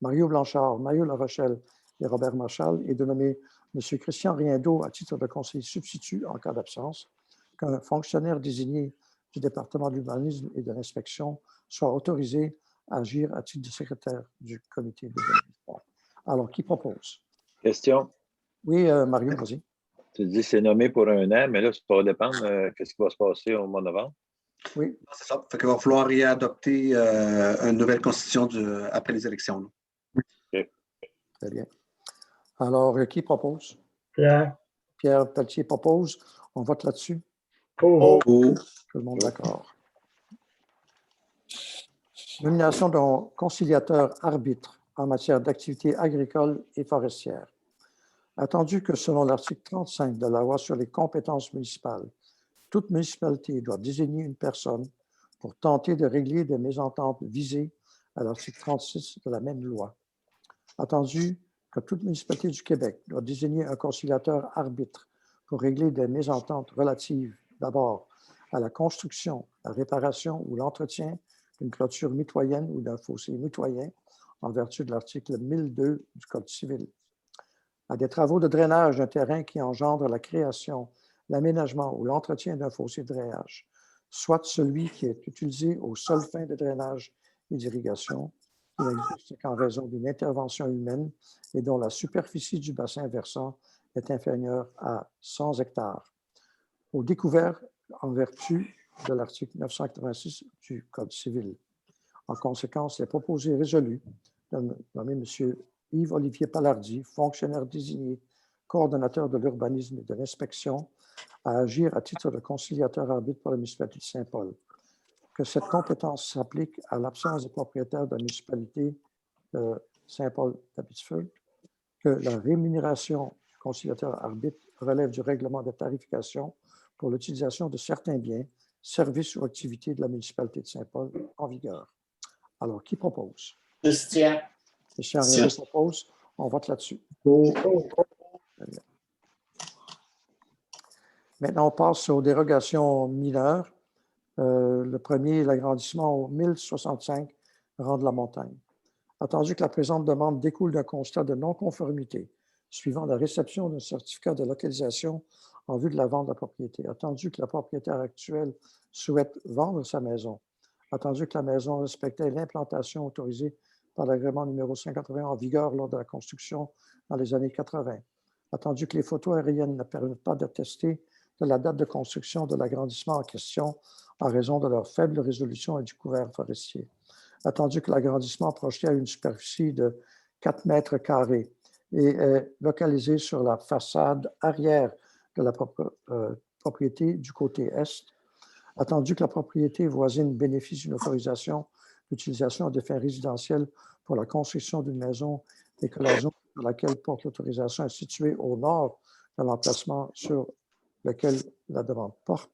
Mario Blanchard, Mario Larochelle et Robert Marchal, et de nommer M. Christian Riendeau à titre de conseiller substitut en cas d'absence, qu'un fonctionnaire désigné du département de l'urbanisme et de l'inspection soit autorisé à agir à titre de secrétaire du comité d'urbanisme. Alors, qui propose? Question. Oui, Mario, vas-y. Tu dis que c'est nommé pour 1 an, mais là, ça va dépendre de ce qui va se passer au mois de novembre. Oui. C'est ça. Fait qu'il va falloir réadopter une nouvelle constitution après les élections. Là. Okay. Très bien. Alors, qui propose? Pierre. Pierre Pelletier propose. On vote là-dessus. Oh. Tout le monde d'accord. Nomination d'un conciliateur arbitre en matière d'activités agricoles et forestières. Attendu que selon l'article 35 de la loi sur les compétences municipales, toute municipalité doit désigner une personne pour tenter de régler des mésententes visées à l'article 36 de la même loi. Attendu que toute municipalité du Québec doit désigner un conciliateur arbitre pour régler des mésententes relatives d'abord à la construction, la réparation ou l'entretien d'une clôture mitoyenne ou d'un fossé mitoyen en vertu de l'article 1002 du Code civil, à des travaux de drainage d'un terrain qui engendre la création, l'aménagement ou l'entretien d'un fossé de drainage, soit celui qui est utilisé aux seules fins de drainage et d'irrigation, qui n'existe qu'en raison d'une intervention humaine et dont la superficie du bassin versant est inférieure à 100 hectares, aux découvertes en vertu de l'article 986 du Code civil. En conséquence, il est proposé et résolu de nommer M. Yves-Olivier Palardy, fonctionnaire désigné, coordonnateur de l'urbanisme et de l'inspection, à agir à titre de conciliateur arbitre pour la municipalité de Saint-Paul. Que cette compétence s'applique à l'absence de propriétaire de la municipalité de Saint-Paul-d'Abbotsford, que la rémunération du conciliateur arbitre relève du règlement de tarification pour l'utilisation de certains biens, services ou activités de la municipalité de Saint-Paul en vigueur. Alors, qui propose? Christian. Christian Riendeau propose. On vote là-dessus. Maintenant, on passe aux dérogations mineures. Le premier est l'agrandissement au 1065 rang de la montagne. Attendu que la présente demande découle d'un constat de non-conformité suivant la réception d'un certificat de localisation en vue de la vente de la propriété. Attendu que la propriétaire actuelle souhaite vendre sa maison. Attendu que la maison respectait l'implantation autorisée par l'agrément numéro 581 en vigueur lors de la construction dans les années 80. Attendu que les photos aériennes ne permettent pas d'attester de la date de construction de l'agrandissement en question en raison de leur faible résolution et du couvert forestier. Attendu que l'agrandissement projeté à une superficie de 4 mètres carrés et est localisé sur la façade arrière de la propriété du côté est. Attendu que la propriété voisine bénéficie d'une autorisation d'utilisation à des fins résidentielles pour la construction d'une maison et que la zone sur laquelle porte l'autorisation est située au nord de l'emplacement sur lequel la demande porte.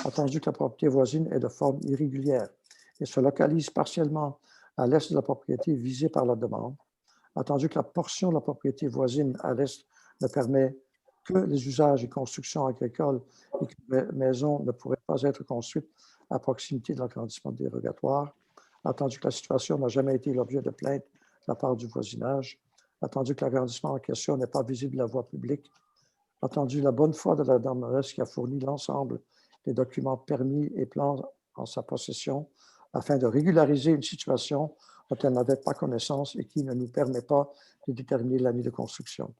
Attendu que la propriété voisine est de forme irrégulière et se localise partiellement à l'est de la propriété visée par la demande. Attendu que la portion de la propriété voisine à l'est ne permet que les usages et constructions agricoles et que la maison ne pourrait pas être construite à proximité de l'agrandissement dérogatoire. Attendu que la situation n'a jamais été l'objet de plainte de la part du voisinage. Attendu que l'agrandissement en question n'est pas visible de la voie publique. Attendu la bonne foi de la demeuresse qui a fourni l'ensemble des documents permis et plans en sa possession afin de régulariser une situation dont elle n'avait pas connaissance et qui ne nous permet pas de déterminer l'année de construction.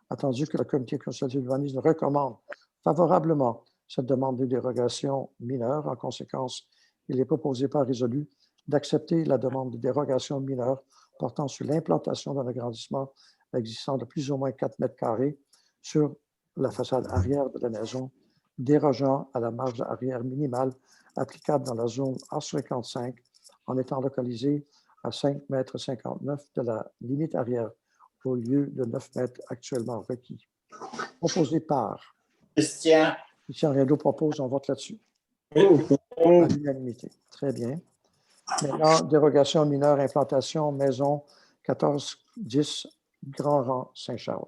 Attendu que le comité consultatif d'urbanisme recommande favorablement cette demande de dérogation mineure, en conséquence, il est proposé par résolu d'accepter la demande de dérogation mineure portant sur l'implantation d'un agrandissement existant de plus ou moins 4 mètres carrés sur la façade arrière de la maison, dérogeant à la marge arrière minimale applicable dans la zone A55 en étant localisé à 5,59 m de la limite arrière au lieu de 9 mètres actuellement requis. Proposé par Christian. Christian Riendeau propose, on vote là-dessus. À l'unanimité. Très bien. Maintenant, dérogation mineure, implantation, maison 1410, Grand Rang, Saint-Charles.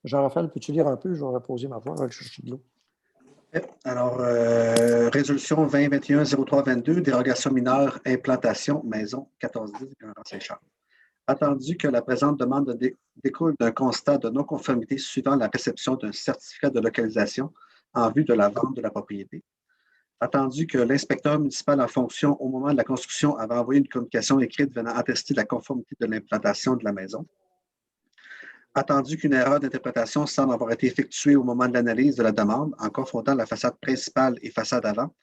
Jean-Raphaël, peux-tu lire un peu? Je vais reposer ma voix avec chercher de l'eau. Alors, résolution 2021-03-22, dérogation mineure, implantation, maison 1410, Grand Rang, Saint-Charles. Attendu que la présente demande découle d'un constat de non-conformité suivant la réception d'un certificat de localisation en vue de la vente de la propriété. Attendu que l'inspecteur municipal en fonction au moment de la construction avait envoyé une communication écrite venant attester de la conformité de l'implantation de la maison. Attendu qu'une erreur d'interprétation semble avoir été effectuée au moment de l'analyse de la demande en confondant la façade principale et façade avant,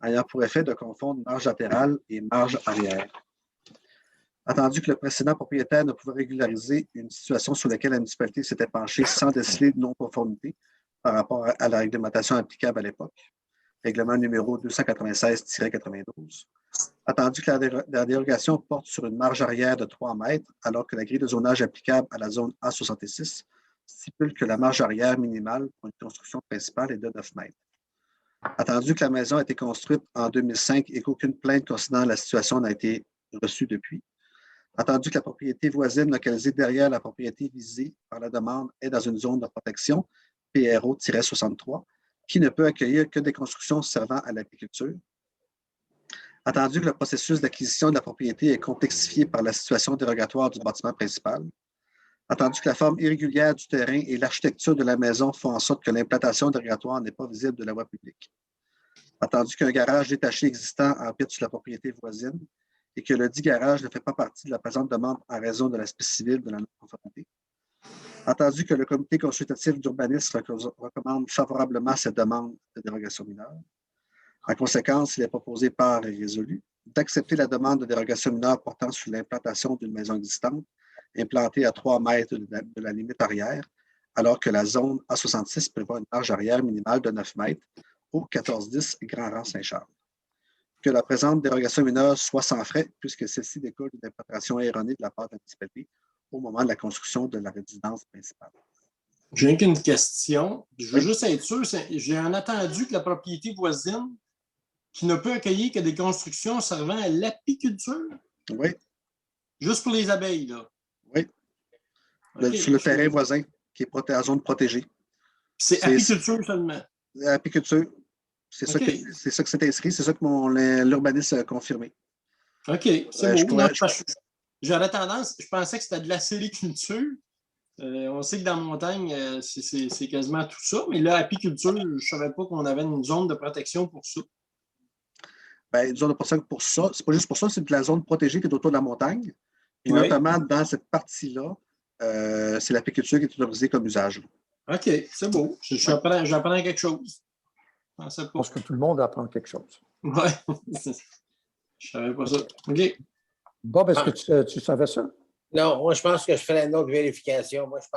ayant pour effet de confondre marge latérale et marge arrière. Attendu que le précédent propriétaire ne pouvait régulariser une situation sur laquelle la municipalité s'était penchée sans déceler de non-conformité par rapport à la réglementation applicable à l'époque, règlement numéro 296-92. Attendu que la dérogation porte sur une marge arrière de 3 mètres, alors que la grille de zonage applicable à la zone A66 stipule que la marge arrière minimale pour une construction principale est de 9 mètres. Attendu que la maison a été construite en 2005 et qu'aucune plainte concernant la situation n'a été reçue depuis. Attendu que la propriété voisine localisée derrière la propriété visée par la demande est dans une zone de protection, PRO-63, qui ne peut accueillir que des constructions servant à l'apiculture. Attendu que le processus d'acquisition de la propriété est complexifié par la situation dérogatoire du bâtiment principal. Attendu que la forme irrégulière du terrain et l'architecture de la maison font en sorte que l'implantation dérogatoire n'est pas visible de la voie publique. Attendu qu'un garage détaché existant empiète sur la propriété voisine et que le dit garage ne fait pas partie de la présente demande en raison de l'aspect civil de la non-conformité. Attendu que le comité consultatif d'urbanisme recommande favorablement cette demande de dérogation mineure. En conséquence, il est proposé par et résolu d'accepter la demande de dérogation mineure portant sur l'implantation d'une maison existante implantée à 3 mètres de la limite arrière, alors que la zone A66 prévoit une marge arrière minimale de 9 mètres au 1410 Grand Rang Saint-Charles. Que la présente dérogation mineure soit sans frais, puisque celle-ci découle d'une interprétation erronée de la part de la municipalité au moment de la construction de la résidence principale. J'ai qu'une question. Je veux juste être sûr, j'ai un attendu que la propriété voisine qui ne peut accueillir que des constructions servant à l'apiculture? Oui. Juste pour les abeilles, là? Oui. Okay. Sur le terrain voisin, qui est en zone protégée. C'est apiculture seulement? Apiculture. C'est ça que c'est inscrit, c'est ça que l'urbaniste a confirmé. OK, c'est beau. J'aurais tendance, je pensais que c'était de la sériculture. On sait que dans la montagne, c'est quasiment tout ça, mais là, apiculture, je ne savais pas qu'on avait une zone de protection pour ça. Bien, une zone de protection pour ça, c'est pas juste pour ça, c'est de la zone protégée qui est autour de la montagne. Puis notamment dans cette partie-là, c'est l'apiculture qui est autorisée comme usage. OK, c'est beau. J'apprends quelque chose. Je pense que tout le monde apprend quelque chose. Oui, je ne savais pas ça. OK. Bob, est-ce que tu savais ça? Non, moi, je pense que je ferai une autre vérification. Moi, je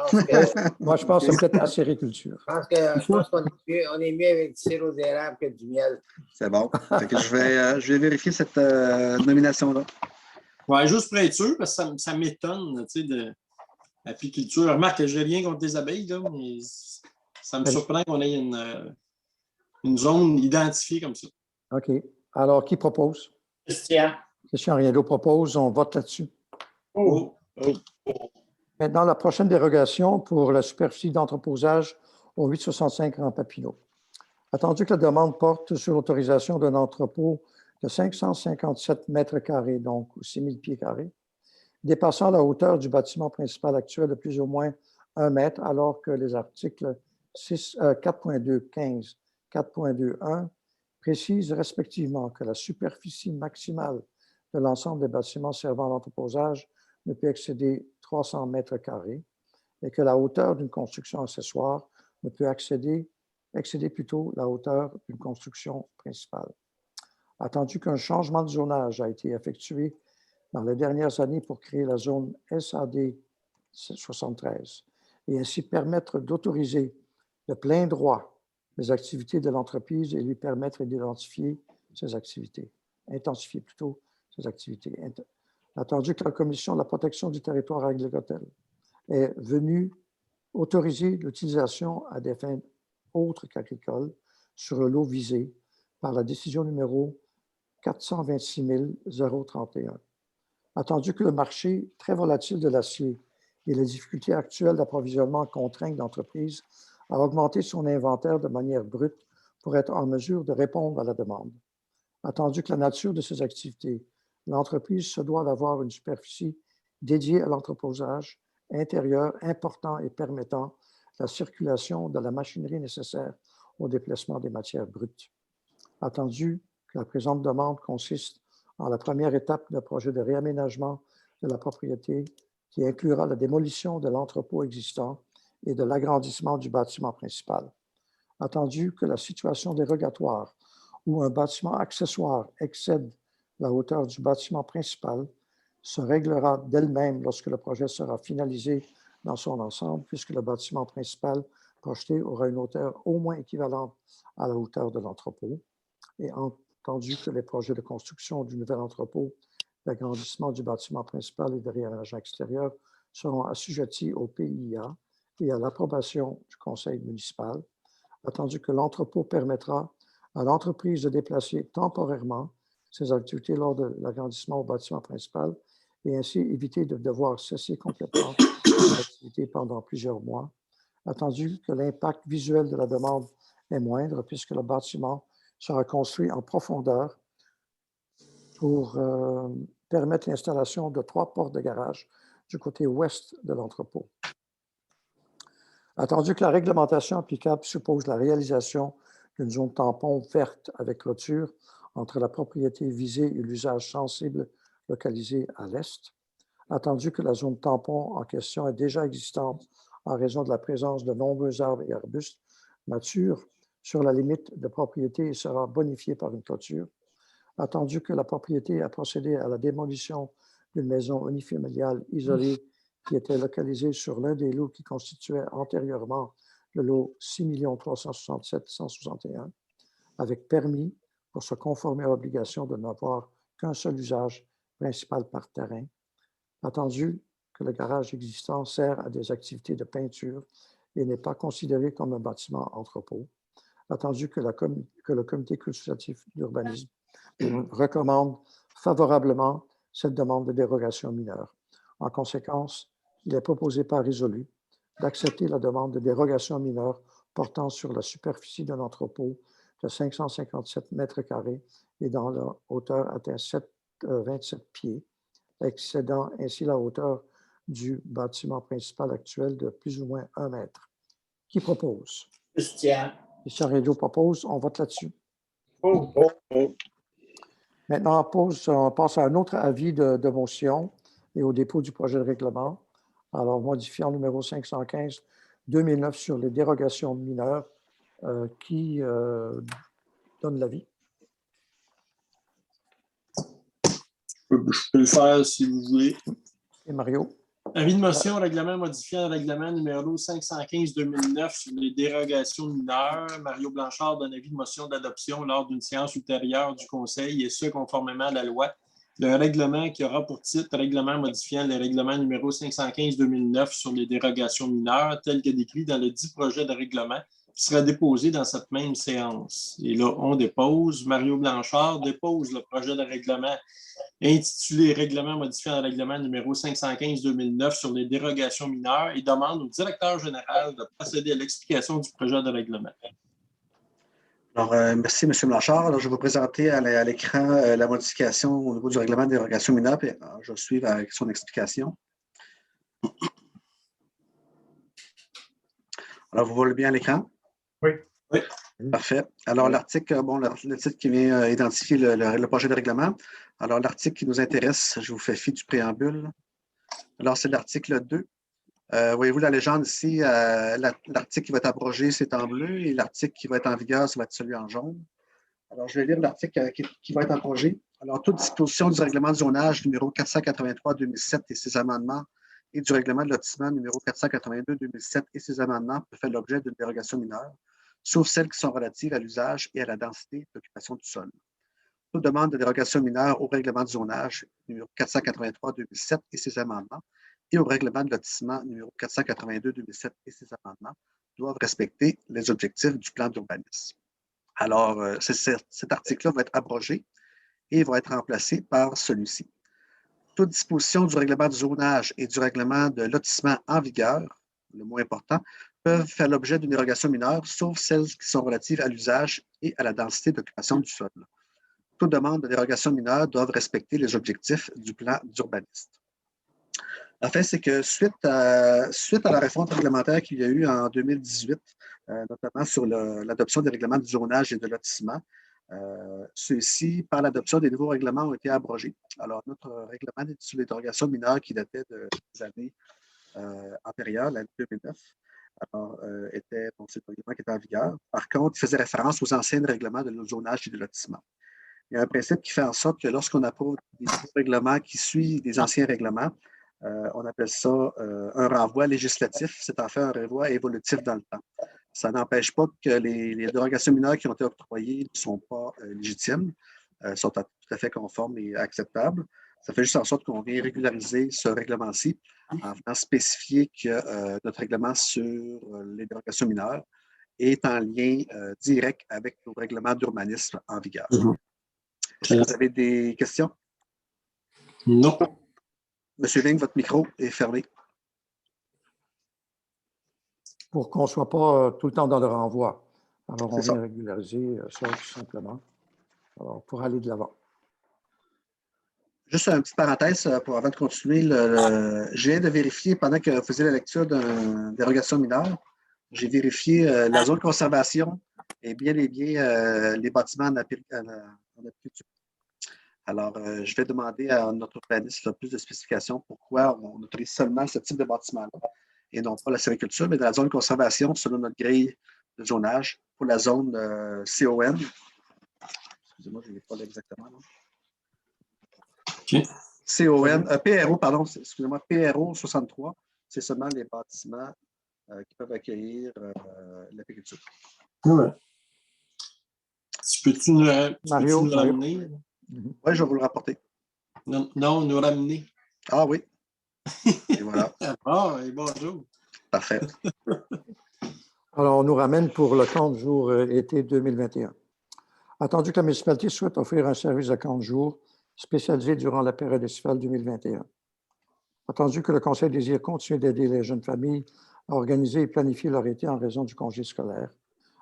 pense que c'est peut-être la sériculture. Je pense qu'on est mieux avec du sirop d'érable que du miel. C'est bon. Je vais vérifier cette nomination-là. Oui, juste pour être sûr, parce que ça m'étonne, tu sais, de l'apiculture. Remarque que je n'ai rien contre les abeilles, là, mais ça me surprend qu'on ait une zone identifiée comme ça. OK. Alors, qui propose? Christian. Christian Riendo propose. On vote là-dessus. Oh. Maintenant, la prochaine dérogation pour la superficie d'entreposage au 865 Grand Papineau. Attendu que la demande porte sur l'autorisation d'un entrepôt de 557 mètres carrés, donc 6 000 pieds carrés, dépassant la hauteur du bâtiment principal actuel de plus ou moins 1 mètre, alors que les articles 4.2.15, 4.2.1 précisent respectivement que la superficie maximale de l'ensemble des bâtiments servant à l'entreposage ne peut excéder 300 mètres carrés et que la hauteur d'une construction accessoire ne peut excéder plutôt la hauteur d'une construction principale. Attendu qu'un changement de zonage a été effectué dans les dernières années pour créer la zone SAD 73 et ainsi permettre d'autoriser de plein droit les activités de l'entreprise et lui permettre d'identifier ses activités, intensifier plutôt ses activités. Attendu que la Commission de la protection du territoire agricole est venue autoriser l'utilisation à des fins autres qu'agricoles sur le lot visé par la décision numéro 426 031. Attendu que le marché très volatile de l'acier et les difficultés actuelles d'approvisionnement contraignent l'entreprise à augmenter son inventaire de manière brute pour être en mesure de répondre à la demande. Attendu que la nature de ses activités, l'entreprise se doit d'avoir une superficie dédié à l'entreposage intérieur important et permettant la circulation de la machinerie nécessaire au déplacement des matières brutes. Attendu que la présente demande consiste en la première étape d'un projet de réaménagement de la propriété qui inclura la démolition de l'entrepôt existant et de l'agrandissement du bâtiment principal. Attendu que la situation dérogatoire où un bâtiment accessoire excède la hauteur du bâtiment principal se réglera d'elle-même lorsque le projet sera finalisé dans son ensemble, puisque le bâtiment principal projeté aura une hauteur au moins équivalente à la hauteur de l'entrepôt. Et entendu que les projets de construction du nouvel entrepôt, d'agrandissement du bâtiment principal et de réaménagement extérieur seront assujettis au PIA et à l'approbation du conseil municipal, attendu que l'entrepôt permettra à l'entreprise de déplacer temporairement ses activités lors de l'agrandissement au bâtiment principal et ainsi éviter de devoir cesser complètement l'activité pendant plusieurs mois, attendu que l'impact visuel de la demande est moindre puisque le bâtiment sera construit en profondeur pour permettre l'installation de 3 portes de garage du côté ouest de l'entrepôt. Attendu que la réglementation applicable suppose la réalisation d'une zone tampon verte avec clôture entre la propriété visée et l'usage sensible localisé à l'est, attendu que la zone tampon en question est déjà existante en raison de la présence de nombreux arbres et arbustes matures sur la limite de propriété et sera bonifiée par une clôture, attendu que la propriété a procédé à la démolition d'une maison unifamiliale isolée qui était localisée sur l'un des lots qui constituait antérieurement le lot 6 367 161, avec permis pour se conformer à l'obligation de n'avoir qu'un seul usage principal par terrain, attendu que le garage existant sert à des activités de peinture et n'est pas considéré comme un bâtiment entrepôt, attendu que le comité consultatif d'urbanisme recommande favorablement cette demande de dérogation mineure. En conséquence, il est proposé par résolu d'accepter la demande de dérogation mineure portant sur la superficie d'un entrepôt de 557 mètres carrés et dont la hauteur atteint 27 pieds, excédant ainsi la hauteur du bâtiment principal actuel de plus ou moins 1 mètre. Qui propose? Christian. Christian Rédeau propose. On vote là-dessus. Oh. Maintenant, on passe à un autre avis de motion et au dépôt du projet de règlement. Alors, modifiant numéro 515-2009 sur les dérogations mineures, qui donne l'avis? Je peux le faire si vous voulez. Et Mario? Avis de motion, règlement modifiant le règlement numéro 515-2009 sur les dérogations mineures. Mario Blanchard donne avis de motion d'adoption lors d'une séance ultérieure du Conseil, et ce, conformément à la loi. Le règlement qui aura pour titre règlement modifiant le règlement numéro 515-2009 sur les dérogations mineures, tel que décrit dans le dit projet de règlement, qui sera déposé dans cette même séance. Et là, on dépose. Mario Blanchard dépose le projet de règlement intitulé Règlement modifiant le règlement numéro 515-2009 sur les dérogations mineures et demande au directeur général de procéder à l'explication du projet de règlement. Alors, merci, M. Blanchard. Alors, je vais vous présenter à l'écran la modification au niveau du règlement de dérogation mineure, puis je vais suivre avec son explication. Alors, vous voyez bien à l'écran? Oui. Oui. Parfait. Alors, l'article, bon, le titre qui vient identifier le projet de règlement. Alors, l'article qui nous intéresse, je vous fais fi du préambule. Alors, c'est l'article 2. Voyez-vous la légende ici, l'article qui va être abrogé, c'est en bleu, et l'article qui va être en vigueur, ça va être celui en jaune. Alors, je vais lire l'article qui va être abrogé. Alors, toute disposition du règlement de zonage numéro 483-2007 et ses amendements et du règlement de lotissement numéro 482-2007 et ses amendements peut faire l'objet d'une dérogation mineure, sauf celles qui sont relatives à l'usage et à la densité d'occupation du sol. Toute demande de dérogation mineure au règlement de zonage numéro 483-2007 et ses amendements et au règlement de lotissement numéro 482-2007 et ses amendements doivent respecter les objectifs du plan d'urbanisme. Alors, cet article-là va être abrogé et va être remplacé par celui-ci. Toute disposition du règlement de zonage et du règlement de lotissement en vigueur, le mot important, peuvent faire l'objet d'une dérogation mineure, sauf celles qui sont relatives à l'usage et à la densité d'occupation du sol. Toute demande de dérogation mineure doivent respecter les objectifs du plan d'urbanisme. En fait, c'est que suite à la réforme réglementaire qu'il y a eu en 2018, notamment sur l'adoption des règlements du zonage et de lotissement, ceux-ci, par l'adoption des nouveaux règlements, ont été abrogés. Alors, notre règlement sur les dérogations mineures qui datait des années antérieures, l'année 2009, alors, c'est le règlement qui était en vigueur. Par contre, il faisait référence aux anciens règlements de zonage et de lotissement. Il y a un principe qui fait en sorte que lorsqu'on approuve des règlements qui suivent des anciens règlements, on appelle ça un renvoi législatif. C'est en fait un renvoi évolutif dans le temps. Ça n'empêche pas que les dérogations mineures qui ont été octroyées ne sont pas légitimes, sont tout à fait conformes et acceptables. Ça fait juste en sorte qu'on vient régulariser ce règlement-ci en venant spécifier que notre règlement sur les dérogations mineures est en lien direct avec nos règlements d'urbanisme en vigueur. Est-ce que vous avez des questions? Non. Monsieur Ling, votre micro est fermé. Pour qu'on ne soit pas tout le temps dans le renvoi. Alors, on C'est ça. vient régulariser ça tout simplement. Alors, pour aller de l'avant. Juste une petite parenthèse avant de continuer. Je viens de vérifier pendant que vous faisiez la lecture d'une dérogation mineure, j'ai vérifié la zone de conservation et bien les bâtiments en apiculture. Alors, je vais demander à notre urbaniste plus de spécifications pourquoi on autorise seulement ce type de bâtiment-là et non pas la sériculture, mais dans la zone de conservation selon notre grille de zonage pour la zone CON. Excusez-moi, je ne l'ai pas là exactement. Là. Okay. PRO, pardon, excusez-moi, PRO 63, c'est seulement les bâtiments qui peuvent accueillir l'apiculture. Ouais. Peux-tu nous ramener? Oui, je vais vous le rapporter. Non, nous ramener. Ah oui. Et voilà. Ah, et bonjour. Parfait. Alors, on nous ramène pour le camp de jour été 2021. Attendu que la municipalité souhaite offrir un service de camp de jour spécialisé durant la période estivale 2021. Attendu que le Conseil désire continuer d'aider les jeunes familles à organiser et planifier leur été en raison du congé scolaire.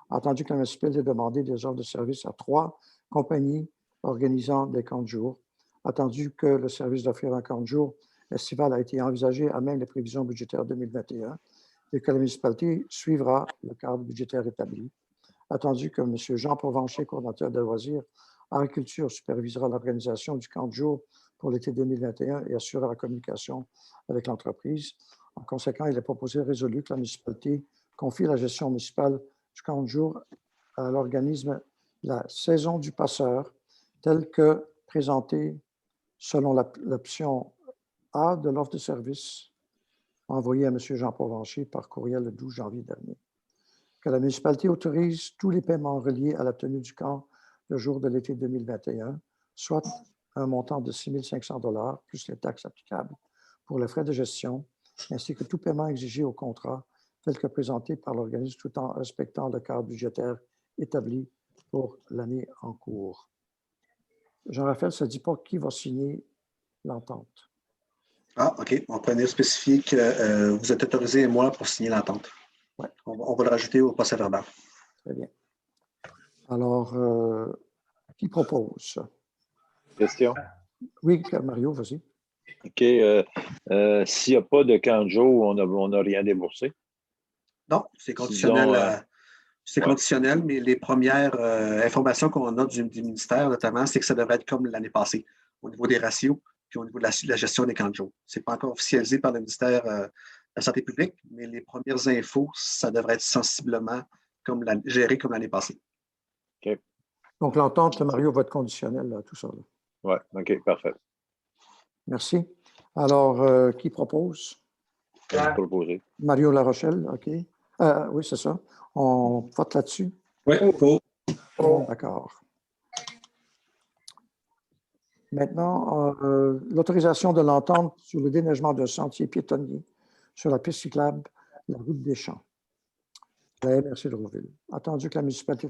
Attendu que la municipalité ait demandé des offres de service à 3 compagnies organisant des camps de jour. Attendu que le service d'offrir un camp de jour estival a été envisagé à même les prévisions budgétaires 2021 et que la municipalité suivra le cadre budgétaire établi. Attendu que M. Jean Provencher, coordonnateur de loisirs, agriculture, supervisera l'organisation du camp de jour pour l'été 2021 et assurera la communication avec l'entreprise. En conséquent, il est proposé et résolu que la municipalité confie la gestion municipale du camp de jour à l'organisme La Saison du Passeur, tel que présenté selon l'option A de l'offre de service envoyée à M. Jean Provencher par courriel le 12 janvier dernier. Que la municipalité autorise tous les paiements reliés à la tenue du camp le jour de l'été 2021, soit un montant de 6 500 $ plus les taxes applicables pour les frais de gestion, ainsi que tout paiement exigé au contrat tel que présenté par l'organisme tout en respectant le cadre budgétaire établi pour l'année en cours. Jean-Raphaël, ça ne dit pas qui va signer l'entente. Ah, OK. On peut venir spécifier que vous êtes autorisé et moi pour signer l'entente. Ouais. On va le rajouter au procès verbal. Très bien. Alors, qui propose? Question? Oui, Mario, vas-y. OK. S'il n'y a pas de camp de jour, on n'a rien déboursé? Non, c'est conditionnel. C'est ouais. conditionnel, mais les premières informations qu'on a du ministère, notamment, c'est que ça devrait être comme l'année passée, au niveau des ratios, puis au niveau de la gestion des camps de jour. Ce n'est pas encore officialisé par le ministère de la Santé publique, mais les premières infos, ça devrait être sensiblement géré comme l'année passée. OK. Donc, l'entente, Mario, va être conditionnelle, là, tout ça. Oui, OK, parfait. Merci. Alors, qui propose? Proposé. Mario Larochelle, OK. Oui, c'est ça. On vote là-dessus? Oui, pour. D'accord. Maintenant, l'autorisation de l'entente sur le déneigement d'un sentier piétonnier sur la piste cyclable, la route des Champs, la MRC de Rouville. Attendu que la municipalité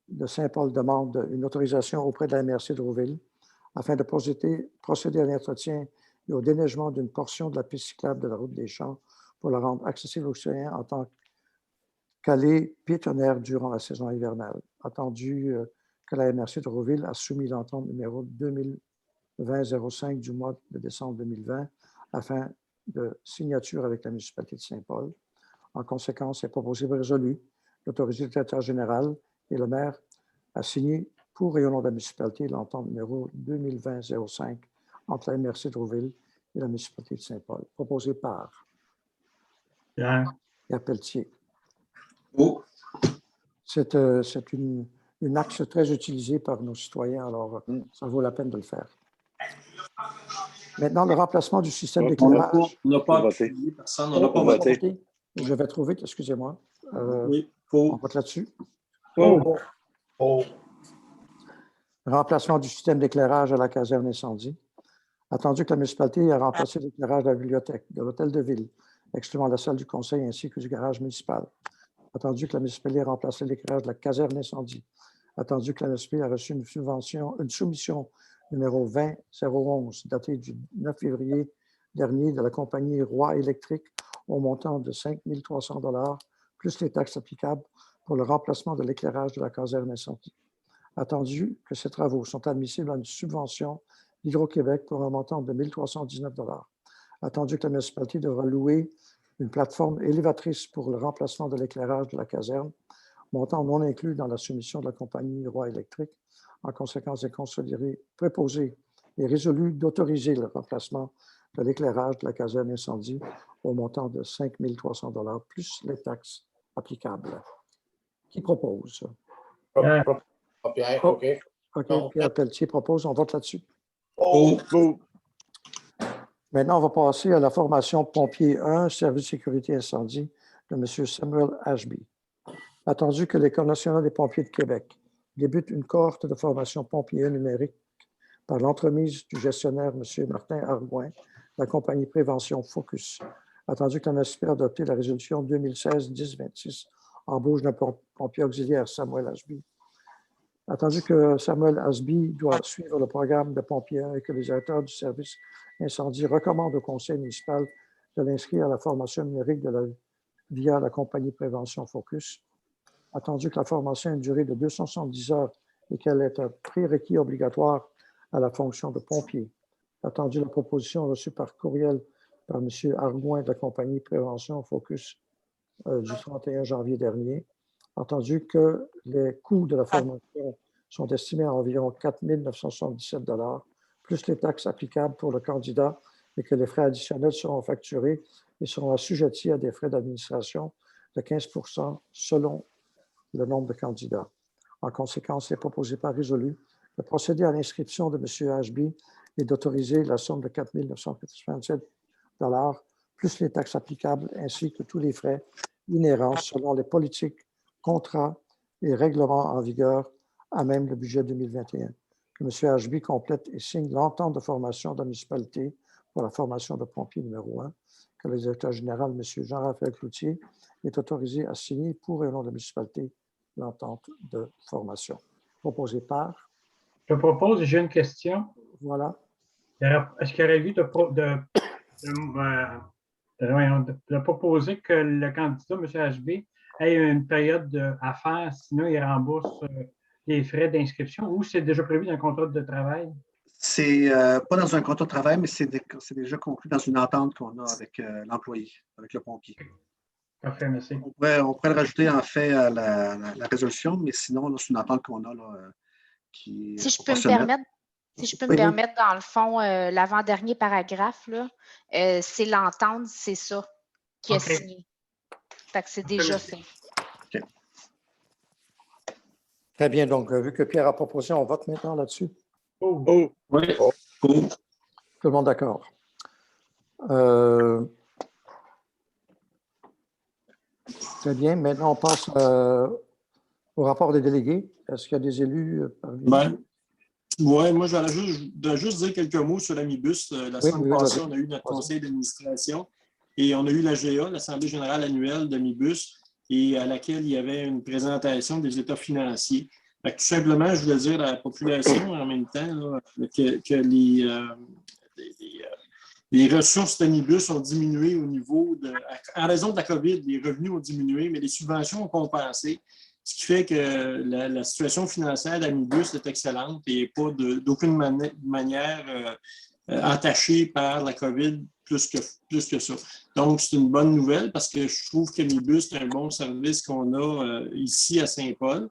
de Saint-Paul demande une autorisation auprès de la MRC de Rouville afin de procéder à l'entretien et au déneigement d'une portion de la piste cyclable de la route des Champs pour la rendre accessible aux citoyens en tant qu'allée piétonnière durant la saison hivernale. Attendu que la MRC de Rouville a soumis l'entente numéro 2020-05 du mois de décembre 2020 afin de signature avec la municipalité de Saint-Paul. En conséquence, il est proposé et résolu d'autoriser le directeur général et le maire à signer pour et au nom de la municipalité l'entente numéro 2020-05 entre la MRC de Rouville et la municipalité de Saint-Paul, proposé par Pierre. Pierre Pelletier. Oh. C'est une axe très utilisée par nos citoyens, alors ça vaut la peine de le faire. Maintenant, le remplacement du système d'éclairage. On n'a pas voté. appuyé, personne, on n'a pas On va voté. voter. Je vais trop vite, excusez-moi. Oui, On faut. vote là-dessus. Oh. Oh. Remplacement du système d'éclairage à la caserne incendie. Attendu que la municipalité a remplacé l'éclairage de la bibliothèque, de l'hôtel de ville, excluant la salle du conseil ainsi que du garage municipal. Attendu que la municipalité a remplacé l'éclairage de la caserne incendie. Attendu que la municipalité a reçu une soumission numéro 20-011 datée du 9 février dernier de la compagnie Roi Électrique au montant de 5 300 $ plus les taxes applicables pour le remplacement de l'éclairage de la caserne incendie. Attendu que ces travaux sont admissibles à une subvention d'Hydro-Québec pour un montant de 1 319 $. Attendu que la municipalité devra louer une plateforme élévatrice pour le remplacement de l'éclairage de la caserne, montant non inclus dans la soumission de la compagnie Roi Électrique. En conséquence, est considéré, préposé et résolu d'autoriser le remplacement de l'éclairage de la caserne incendie au montant de 5 300 $ plus les taxes applicables. Qui propose? Pierre, OK. OK, Pierre Pelletier propose, on vote là-dessus. Oh. Maintenant, on va passer à la formation pompier 1, service sécurité incendie de M. Samuel Ashby. Attendu que l'École nationale des pompiers de Québec débute une cohorte de formation pompier 1 numérique par l'entremise du gestionnaire M. Martin Argouin de la compagnie Prévention Focus. Attendu que la municipalité a adopté la résolution 2016-1026, embauche d'un pompier auxiliaire Samuel Ashby. Attendu que Samuel Ashby doit suivre le programme de pompiers 1 et que les directeurs du service incendie recommandent au conseil municipal de l'inscrire à la formation numérique via la compagnie Prévention Focus. Attendu que la formation a une durée de 270 heures et qu'elle est un prérequis obligatoire à la fonction de pompier. Attendu la proposition reçue par courriel par M. Argouin de la compagnie Prévention Focus du 31 janvier dernier. Entendu que les coûts de la formation sont estimés à environ 4 977 $, plus les taxes applicables pour le candidat et que les frais additionnels seront facturés et seront assujettis à des frais d'administration de 15 % selon le nombre de candidats. En conséquence, il est proposé par résolu de procéder à l'inscription de M. Ashby et d'autoriser la somme de 4 987 $ plus les taxes applicables ainsi que tous les frais inhérents selon les politiques, contrats et règlements en vigueur à même le budget 2021. Que M. Ashby complète et signe l'entente de formation de la municipalité pour la formation de pompier numéro 1, que le directeur général, M. Jean-Raphaël Cloutier, est autorisé à signer pour et au nom de la municipalité l'entente de formation. Proposé par? Je propose, j'ai une question. Voilà. Est-ce qu'il y aurait lieu de proposer que le candidat, M. HB, ait une période à faire, sinon il rembourse les frais d'inscription, ou c'est déjà prévu dans un contrat de travail? C'est pas dans un contrat de travail, mais c'est déjà conclu dans une entente qu'on a avec l'employé, avec le pompier. Parfait, merci. On pourrait le rajouter en fait à la résolution, mais sinon, c'est une entente qu'on a là, qui est Si je peux me proportionnelle. permettre, Oui. dans le fond, l'avant-dernier paragraphe, là, c'est l'entente, c'est ça qui est OK. signé. Fait que c'est déjà fait. Très bien. Donc, vu que Pierre a proposé, on vote maintenant là-dessus. Oh. Oui. Oh. Tout le monde d'accord. Très bien. Maintenant, on passe au rapport des délégués. Est-ce qu'il y a des élus parmi nous? Oui, moi, je voudrais juste dire quelques mots sur l'Amibus. La semaine passée, on a eu notre conseil d'administration et on a eu l'AGA, l'Assemblée générale annuelle d'Amibus, et à laquelle il y avait une présentation des états financiers. Fait que, tout simplement, je voulais dire à la population en même temps là, que les ressources d'Amibus ont diminué au niveau en raison de la COVID, les revenus ont diminué, mais les subventions ont compensé. Ce qui fait que la situation financière d'Amibus est excellente et n'est pas d'aucune manière entachée par la COVID plus que ça. Donc, c'est une bonne nouvelle parce que je trouve que Mibus, c'est un bon service qu'on a ici à Saint-Paul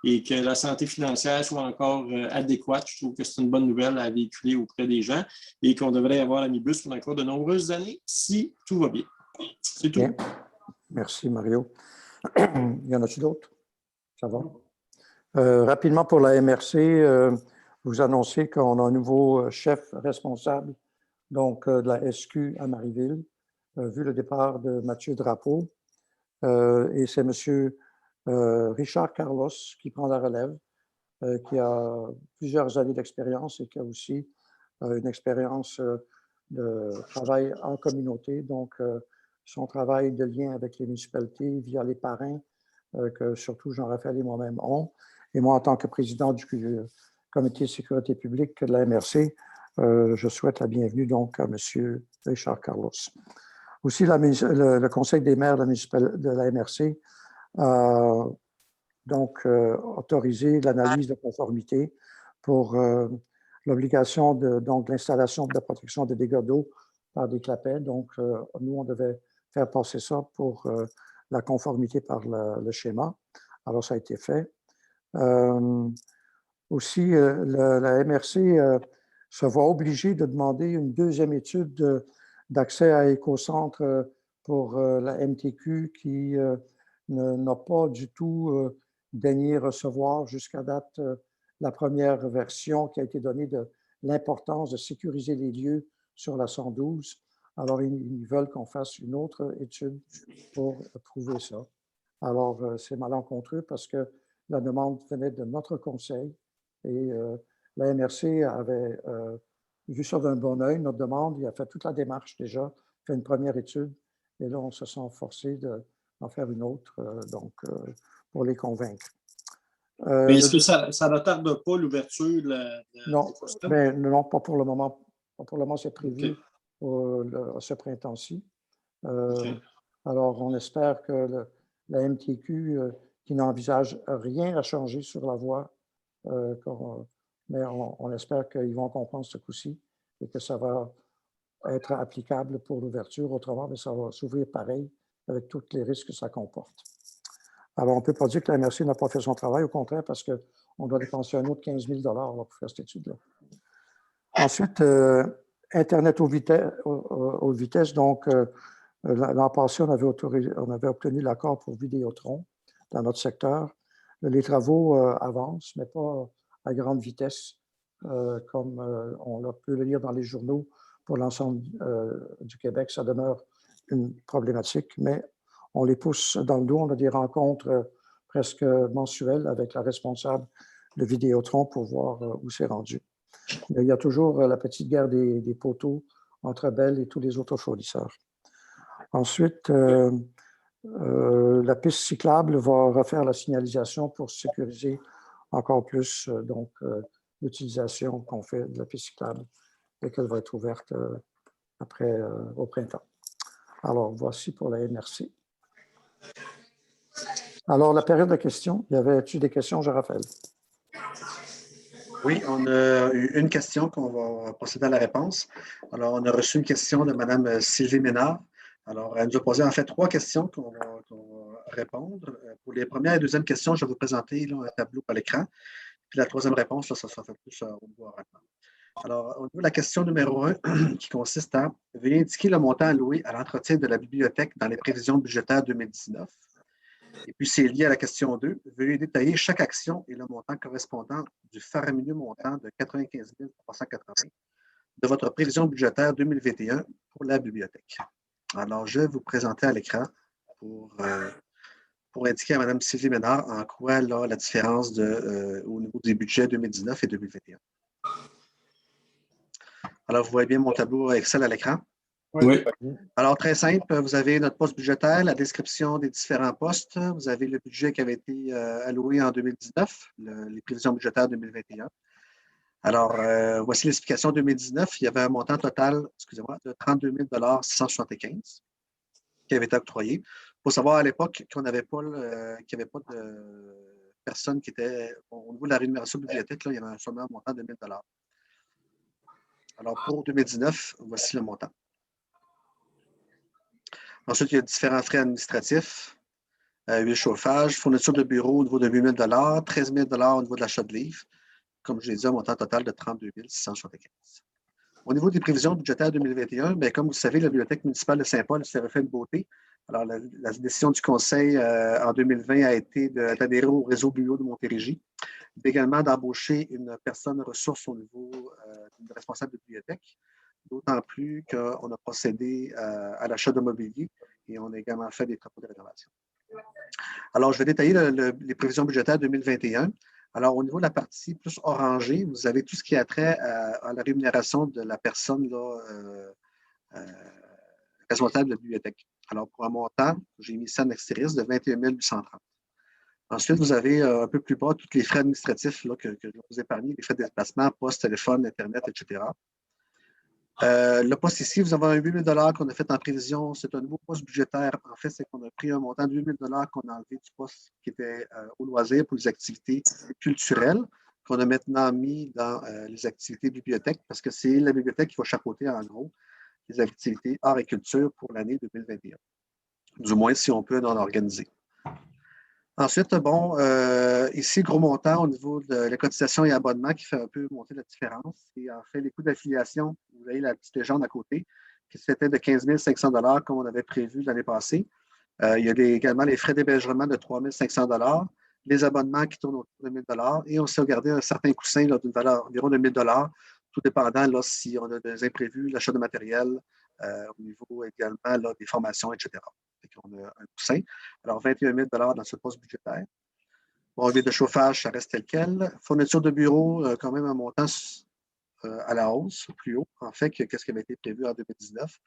et que la santé financière soit encore adéquate. Je trouve que c'est une bonne nouvelle à véhiculer auprès des gens et qu'on devrait avoir la Mibus pour encore de nombreuses années si tout va bien. C'est tout. Bien. Merci, Mario. Y en a-t-il d'autres? Ça va? Rapidement pour la MRC, vous annoncez qu'on a un nouveau chef responsable donc, de la SQ à Marieville, vu le départ de Mathieu Drapeau. Et c'est M. Richard Carlos qui prend la relève, qui a plusieurs années d'expérience et qui a aussi une expérience de travail en communauté. Donc, son travail de lien avec les municipalités via les parrains, que surtout Jean-Raphaël et moi-même ont. Et moi, en tant que président du comité de sécurité publique de la MRC, je souhaite la bienvenue donc à M. Richard Carlos. Aussi, le Conseil des maires de la MRC a donc autorisé l'analyse de conformité pour l'obligation de l'installation de la protection des dégâts d'eau par des clapets. Donc, nous, on devait faire passer ça pour la conformité par le schéma. Alors, ça a été fait. Aussi, la MRC se voit obligée de demander une deuxième étude d'accès à Écocentre pour la MTQ qui n'a pas du tout daigné recevoir jusqu'à date la première version qui a été donnée de l'importance de sécuriser les lieux sur la 112. Alors, ils veulent qu'on fasse une autre étude pour prouver ça. Alors, c'est malencontreux parce que la demande venait de notre conseil et la MRC avait vu ça d'un bon œil, notre demande. Il a fait toute la démarche déjà, fait une première étude et là, on se sent forcé d'en faire une autre, pour les convaincre. Mais est-ce que ça ne retarde pas l'ouverture de la non, non, pas pour le moment. Pas pour le moment, c'est prévu ce printemps-ci. Okay. Alors, on espère que la MTQ, qui n'envisage rien à changer sur la voie, mais on espère qu'ils vont comprendre ce coup-ci et que ça va être applicable pour l'ouverture. Autrement, mais ça va s'ouvrir pareil avec tous les risques que ça comporte. Alors, on ne peut pas dire que la MRC n'a pas fait son travail, au contraire, parce qu'on doit dépenser un autre 15 000 pour faire cette étude-là. Ensuite, Internet aux vitesses. Donc, l'an passé, on avait obtenu l'accord pour Vidéotron dans notre secteur. Les travaux avancent, mais pas à grande vitesse, comme on peut le lire dans les journaux. Pour l'ensemble du Québec, ça demeure une problématique, mais on les pousse dans le dos. On a des rencontres presque mensuelles avec la responsable de Vidéotron pour voir où c'est rendu. Mais il y a toujours la petite guerre des poteaux entre Bell et tous les autres fournisseurs. Ensuite, la piste cyclable va refaire la signalisation pour sécuriser encore plus l'utilisation qu'on fait de la piste cyclable et qu'elle va être ouverte après au printemps. Alors, voici pour la MRC. Alors, la période de questions, y avait-tu des questions, Jean-Raphaël? Oui, on a eu une question qu'on va procéder à la réponse. Alors, on a reçu une question de Mme Sylvie Ménard. Alors, elle nous a posé en fait 3 questions qu'on va répondre. Pour les premières et deuxièmes questions, je vais vous présenter là, un tableau à l'écran. Puis la troisième réponse, là, ça sera fait plus au niveau oralement. Alors, on a la question numéro 1 qui consiste à « Veuillez indiquer le montant alloué à l'entretien de la bibliothèque dans les prévisions budgétaires 2019. » Et puis, c'est lié à la question 2. « Veuillez détailler chaque action et le montant correspondant du faramineux montant de 95 380 de votre prévision budgétaire 2021 pour la bibliothèque. » Alors, je vais vous présenter à l'écran pour indiquer à Mme Sylvie Ménard en quoi là, la différence au niveau des budgets 2019 et 2021. Alors, vous voyez bien mon tableau Excel à l'écran? Oui. Alors, très simple, vous avez notre poste budgétaire, la description des différents postes. Vous avez le budget qui avait été alloué en 2019, les prévisions budgétaires 2021. Alors, voici l'explication 2019. Il y avait un montant total, excusez-moi, de 32 675 qui avait été octroyé. Il faut savoir à l'époque qu'il n'y avait pas de personnes qui étaient, au niveau de la rémunération de bibliothèque, là, il y avait seulement un montant de 1 000 $. Alors, pour 2019, voici le montant. Ensuite, il y a différents frais administratifs, huile chauffage, fourniture de bureau au niveau de 8 000 13 000 au niveau de l'achat de livres. Comme je l'ai dit, un montant total de 32 675. Au niveau des prévisions budgétaires 2021, bien, comme vous le savez, la Bibliothèque municipale de Saint-Paul s'est refait une beauté. Alors, la décision du Conseil en 2020 a été d'adhérer au réseau Biblio de Montérégie, également d'embaucher une personne ressource au niveau d'une responsable de bibliothèque, d'autant plus qu'on a procédé à l'achat de mobilier et on a également fait des travaux de rénovation. Alors, je vais détailler les prévisions budgétaires 2021. Alors, au niveau de la partie plus orangée, vous avez tout ce qui a trait à la rémunération de la personne responsable de la bibliothèque. Alors, pour un montant, j'ai mis ça en extérieur de 21 830. Ensuite, vous avez un peu plus bas tous les frais administratifs là, que je vous ai épargnés, les frais de déplacement, poste, téléphone, Internet, etc. Le poste ici, vous avez un 8 000 qu'on a fait en prévision. C'est un nouveau poste budgétaire. En fait, c'est qu'on a pris un montant de 8 000 qu'on a enlevé du poste qui était au loisir pour les activités culturelles, qu'on a maintenant mis dans les activités bibliothèques, parce que c'est la bibliothèque qui va chapeauter, en gros, les activités art et culture pour l'année 2021. Du moins, si on peut en organiser. Ensuite, bon, ici, gros montant au niveau de la cotisation et abonnement qui fait un peu monter la différence. Et en fait, les coûts d'affiliation, vous voyez la petite légende à côté, qui c'était de 15 500 comme on avait prévu l'année passée. Il y a également les frais d'hébergement de 3 500 les abonnements qui tournent autour de 1 000 et on s'est gardé un certain coussin d'une valeur environ de 1 000 tout dépendant là, si on a des imprévus, l'achat de matériel, au niveau également là, des formations, etc. On a un coussin. Alors, 21 000 dans ce poste budgétaire. Bon, huile de chauffage, ça reste tel quel. Fourniture de bureau, quand même un montant à la hausse, plus haut, en fait, que ce qui avait été prévu en 2019.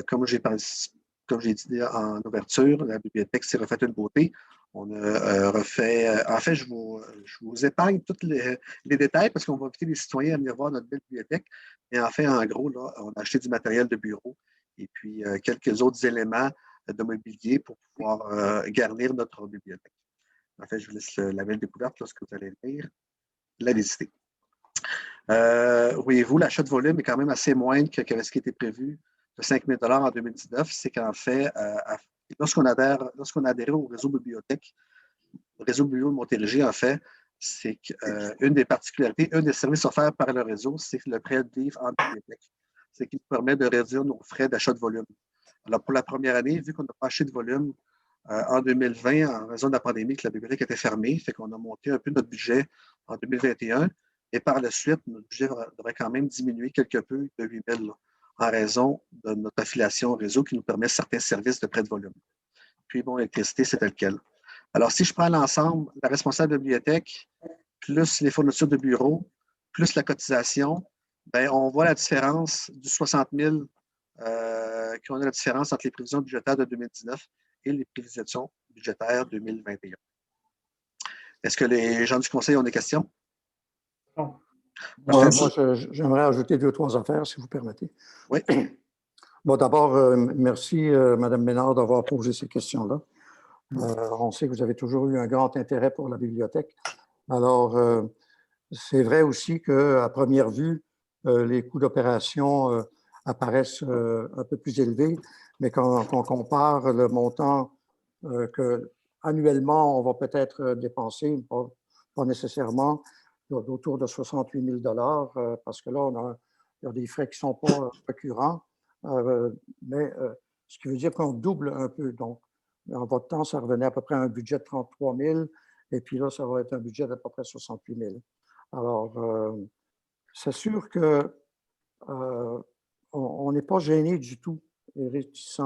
Comme j'ai dit en ouverture, la bibliothèque s'est refaite une beauté. On a refait. En fait, je vous épargne tous les détails parce qu'on va inviter les citoyens à venir voir notre belle bibliothèque. Et en fait, en gros, là, on a acheté du matériel de bureau et puis quelques autres éléments de mobilier pour pouvoir garnir notre bibliothèque. En fait, je vous laisse la belle découverte lorsque vous allez venir la visiter. Voyez-vous, l'achat de volume est quand même assez moindre que ce qui était prévu de 5 000 en 2019. C'est qu'en fait, lorsqu'on a adhéré au réseau bibliothèque, le réseau Biblio de Montérégie, en fait, c'est qu'une des particularités, un des services offerts par le réseau, c'est le prêt de livres en bibliothèque. C'est qui nous permet de réduire nos frais d'achat de volume. Alors, pour la première année, vu qu'on n'a pas acheté de volume en 2020, en raison de la pandémie, que la bibliothèque était fermée, fait qu'on a monté un peu notre budget en 2021. Et par la suite, notre budget devrait quand même diminuer quelque peu de 8 000 en raison de notre affiliation au réseau qui nous permet certains services de prêt de volume. Puis, bon, l'électricité, c'est tel quel. Alors, si je prends l'ensemble, la responsable de bibliothèque, plus les fournitures de bureau, plus la cotisation, bien, on voit la différence du 60 000 qu'on a la différence entre les prévisions budgétaires de 2019 et les prévisions budgétaires 2021. Est-ce que les gens du Conseil ont des questions? Non. Moi, j'aimerais ajouter 2 ou 3 affaires, si vous permettez. Oui. Bon, d'abord, merci, Mme Ménard, d'avoir posé ces questions-là. On sait que vous avez toujours eu un grand intérêt pour la bibliothèque. Alors, c'est vrai aussi qu'à première vue, les coûts d'opération apparaissent un peu plus élevés, mais quand on compare le montant que annuellement on va peut-être dépenser, pas nécessairement, autour de 68 000 parce que là, il y a des frais qui ne sont pas récurrents, mais ce qui veut dire qu'on double un peu. Donc, en votre temps, ça revenait à peu près à un budget de 33 000, et puis là, ça va être un budget d'à peu près 68 000. Alors, c'est sûr que on n'est pas gêné du tout et réticent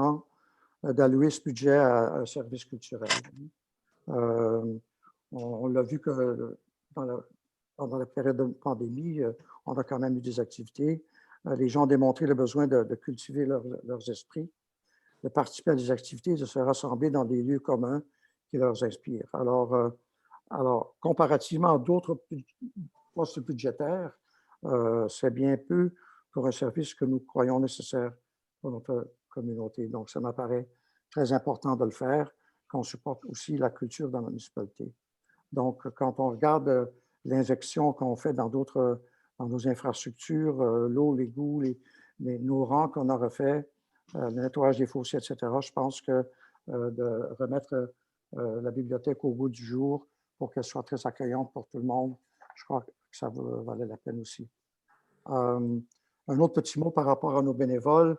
d'allouer ce budget à un service culturel. On l'a vu que pendant la période de pandémie, on a quand même eu des activités. Les gens ont démontré le besoin de cultiver leurs esprits, de participer à des activités, de se rassembler dans des lieux communs qui leur inspirent. Alors comparativement à d'autres postes budgétaires, c'est bien peu pour un service que nous croyons nécessaire pour notre communauté. Donc, ça m'apparaît très important de le faire, qu'on supporte aussi la culture dans la municipalité. Donc, quand on regarde l'injection qu'on fait dans nos infrastructures, l'eau, l'égout, nos rangs qu'on a refait, le nettoyage des fossés, etc., je pense que de remettre la bibliothèque au goût du jour pour qu'elle soit très accueillante pour tout le monde, je crois que ça valait la peine aussi. Un autre petit mot par rapport à nos bénévoles.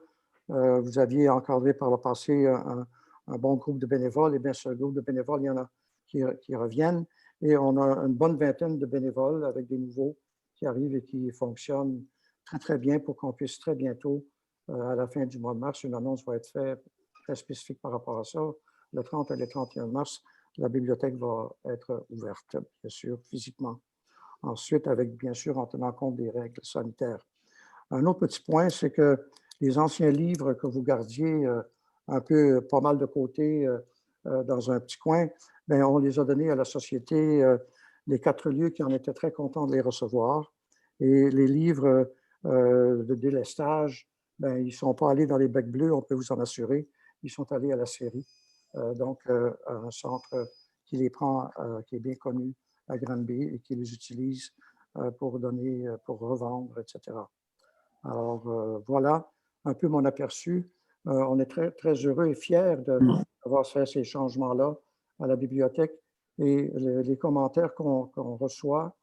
Vous aviez encadré par le passé un bon groupe de bénévoles. Et bien, ce groupe de bénévoles, il y en a qui reviennent. Et on a une bonne vingtaine de bénévoles avec des nouveaux qui arrivent et qui fonctionnent très, très bien pour qu'on puisse très bientôt, à la fin du mois de mars, une annonce va être faite très spécifique par rapport à ça. Le 30 et le 31 mars, la bibliothèque va être ouverte, bien sûr, physiquement. Ensuite, avec, bien sûr, en tenant compte des règles sanitaires. Un autre petit point, c'est que les anciens livres que vous gardiez un peu, pas mal de côté dans un petit coin, bien, on les a donnés à la Société des 4 lieux qui en étaient très contents de les recevoir. Et les livres de délestage, bien, ils ne sont pas allés dans les becs bleus, on peut vous en assurer. Ils sont allés à la série. Donc, un centre qui les prend, qui est bien connu à Granby et qui les utilise pour donner, pour revendre, etc. Alors, voilà un peu mon aperçu. On est très, très heureux et fiers d'avoir fait ces changements-là à la bibliothèque. Et les commentaires qu'on reçoit,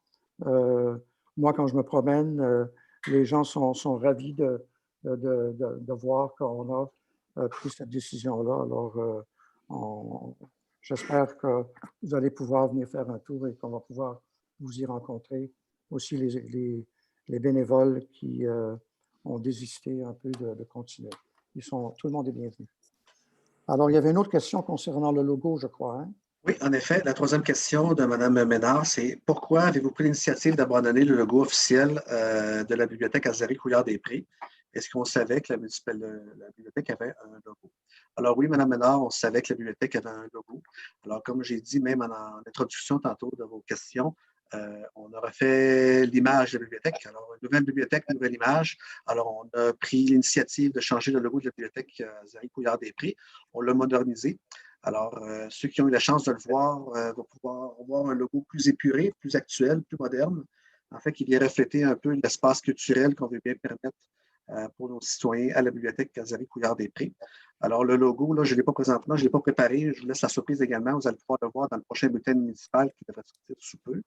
moi, quand je me promène, les gens sont ravis de voir qu'on a pris cette décision-là. Alors, j'espère que vous allez pouvoir venir faire un tour et qu'on va pouvoir vous y rencontrer. Aussi les bénévoles qui ont désisté un peu de continuer. Tout le monde est bienvenu. Alors, il y avait une autre question concernant le logo, je crois. Hein? Oui, en effet. La troisième question de Mme Ménard, c'est pourquoi avez-vous pris l'initiative d'abandonner le logo officiel de la bibliothèque Azari-Couillard-des-Prés? Est-ce qu'on savait que la bibliothèque avait un logo? Alors oui, Mme Ménard, on savait que la bibliothèque avait un logo. Alors, comme j'ai dit même en introduction tantôt de vos questions, on aurait fait l'image de la bibliothèque. Alors, une nouvelle bibliothèque, une nouvelle image. Alors, on a pris l'initiative de changer le logo de la bibliothèque Azari-Couillard-des-Prés. On l'a modernisé. Alors, ceux qui ont eu la chance de le voir vont pouvoir voir un logo plus épuré, plus actuel, plus moderne, en fait, qui vient refléter un peu l'espace culturel qu'on veut bien permettre pour nos citoyens à la bibliothèque Azari-Couillard-des-Prés. Alors, le logo, là, je ne l'ai pas présentement, je ne l'ai pas préparé. Je vous laisse la surprise également. Vous allez pouvoir le voir dans le prochain bulletin municipal qui devrait sortir sous peu.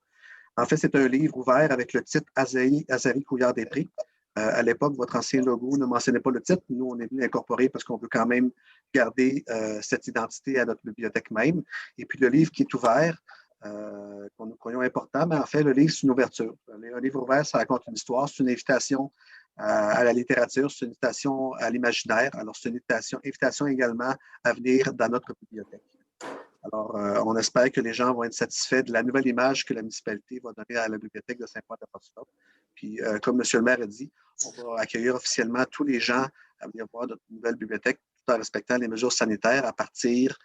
En fait, c'est un livre ouvert avec le titre Azari-Couillard-des-Prés. À l'époque, votre ancien logo ne mentionnait pas le titre. Nous, on est venu l'incorporer parce qu'on veut quand même garder cette identité à notre bibliothèque même. Et puis, le livre qui est ouvert, qu'on nous croyons important, mais en fait, le livre, c'est une ouverture. Un livre ouvert, ça raconte une histoire, c'est une invitation à la littérature, c'est une invitation à l'imaginaire. Alors, c'est une invitation également à venir dans notre bibliothèque. Alors, on espère que les gens vont être satisfaits de la nouvelle image que la municipalité va donner à la bibliothèque de Saint-Paul-de-Portsmouth. Puis, comme M. le maire a dit, on va accueillir officiellement tous les gens à venir voir notre nouvelle bibliothèque tout en respectant les mesures sanitaires à partir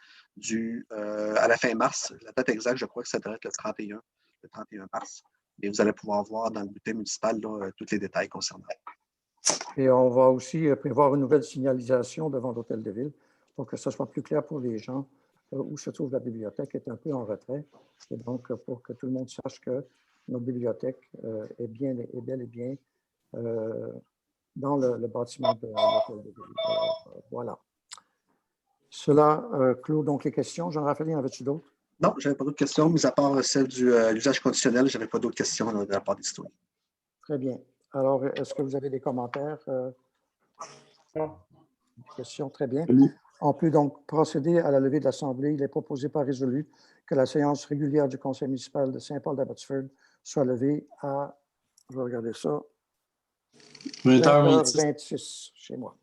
à la fin mars. La date exacte, je crois que ça devrait être le 31 mars. Et vous allez pouvoir voir dans le bulletin municipal là, tous les détails concernant. Et on va aussi prévoir une nouvelle signalisation devant l'Hôtel de Ville pour que ce soit plus clair pour les gens où se trouve la bibliothèque est un peu en retrait. Et donc, pour que tout le monde sache que notre bibliothèque est bel et bien dans le bâtiment de l'Hôtel de Ville. Voilà. Cela clôt donc les questions. Jean-Raphaël, en avais-tu d'autres? Non, je n'avais pas d'autres questions, mis à part celle de l'usage conditionnel, je n'avais pas d'autres questions de la part des citoyens. Très bien. Alors, est-ce que vous avez des commentaires? Des questions? Très bien. On peut donc procéder à la levée de l'Assemblée. Il est proposé par résolu que la séance régulière du Conseil municipal de Saint-Paul-d'Abbotsford soit levée à, je vais regarder ça, 20h26 chez moi.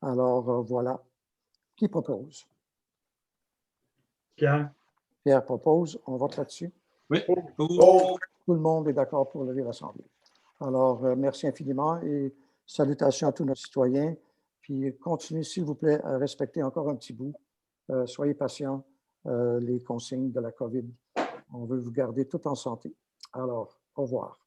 Alors, voilà. Qui propose? Pierre. Pierre propose. On vote là-dessus. Oui. Tout le monde est d'accord pour lever l'Assemblée. Alors, merci infiniment et salutations à tous nos citoyens. Puis, continuez, s'il vous plaît, à respecter encore un petit bout. Soyez patients, les consignes de la COVID. On veut vous garder tout en santé. Alors, au revoir.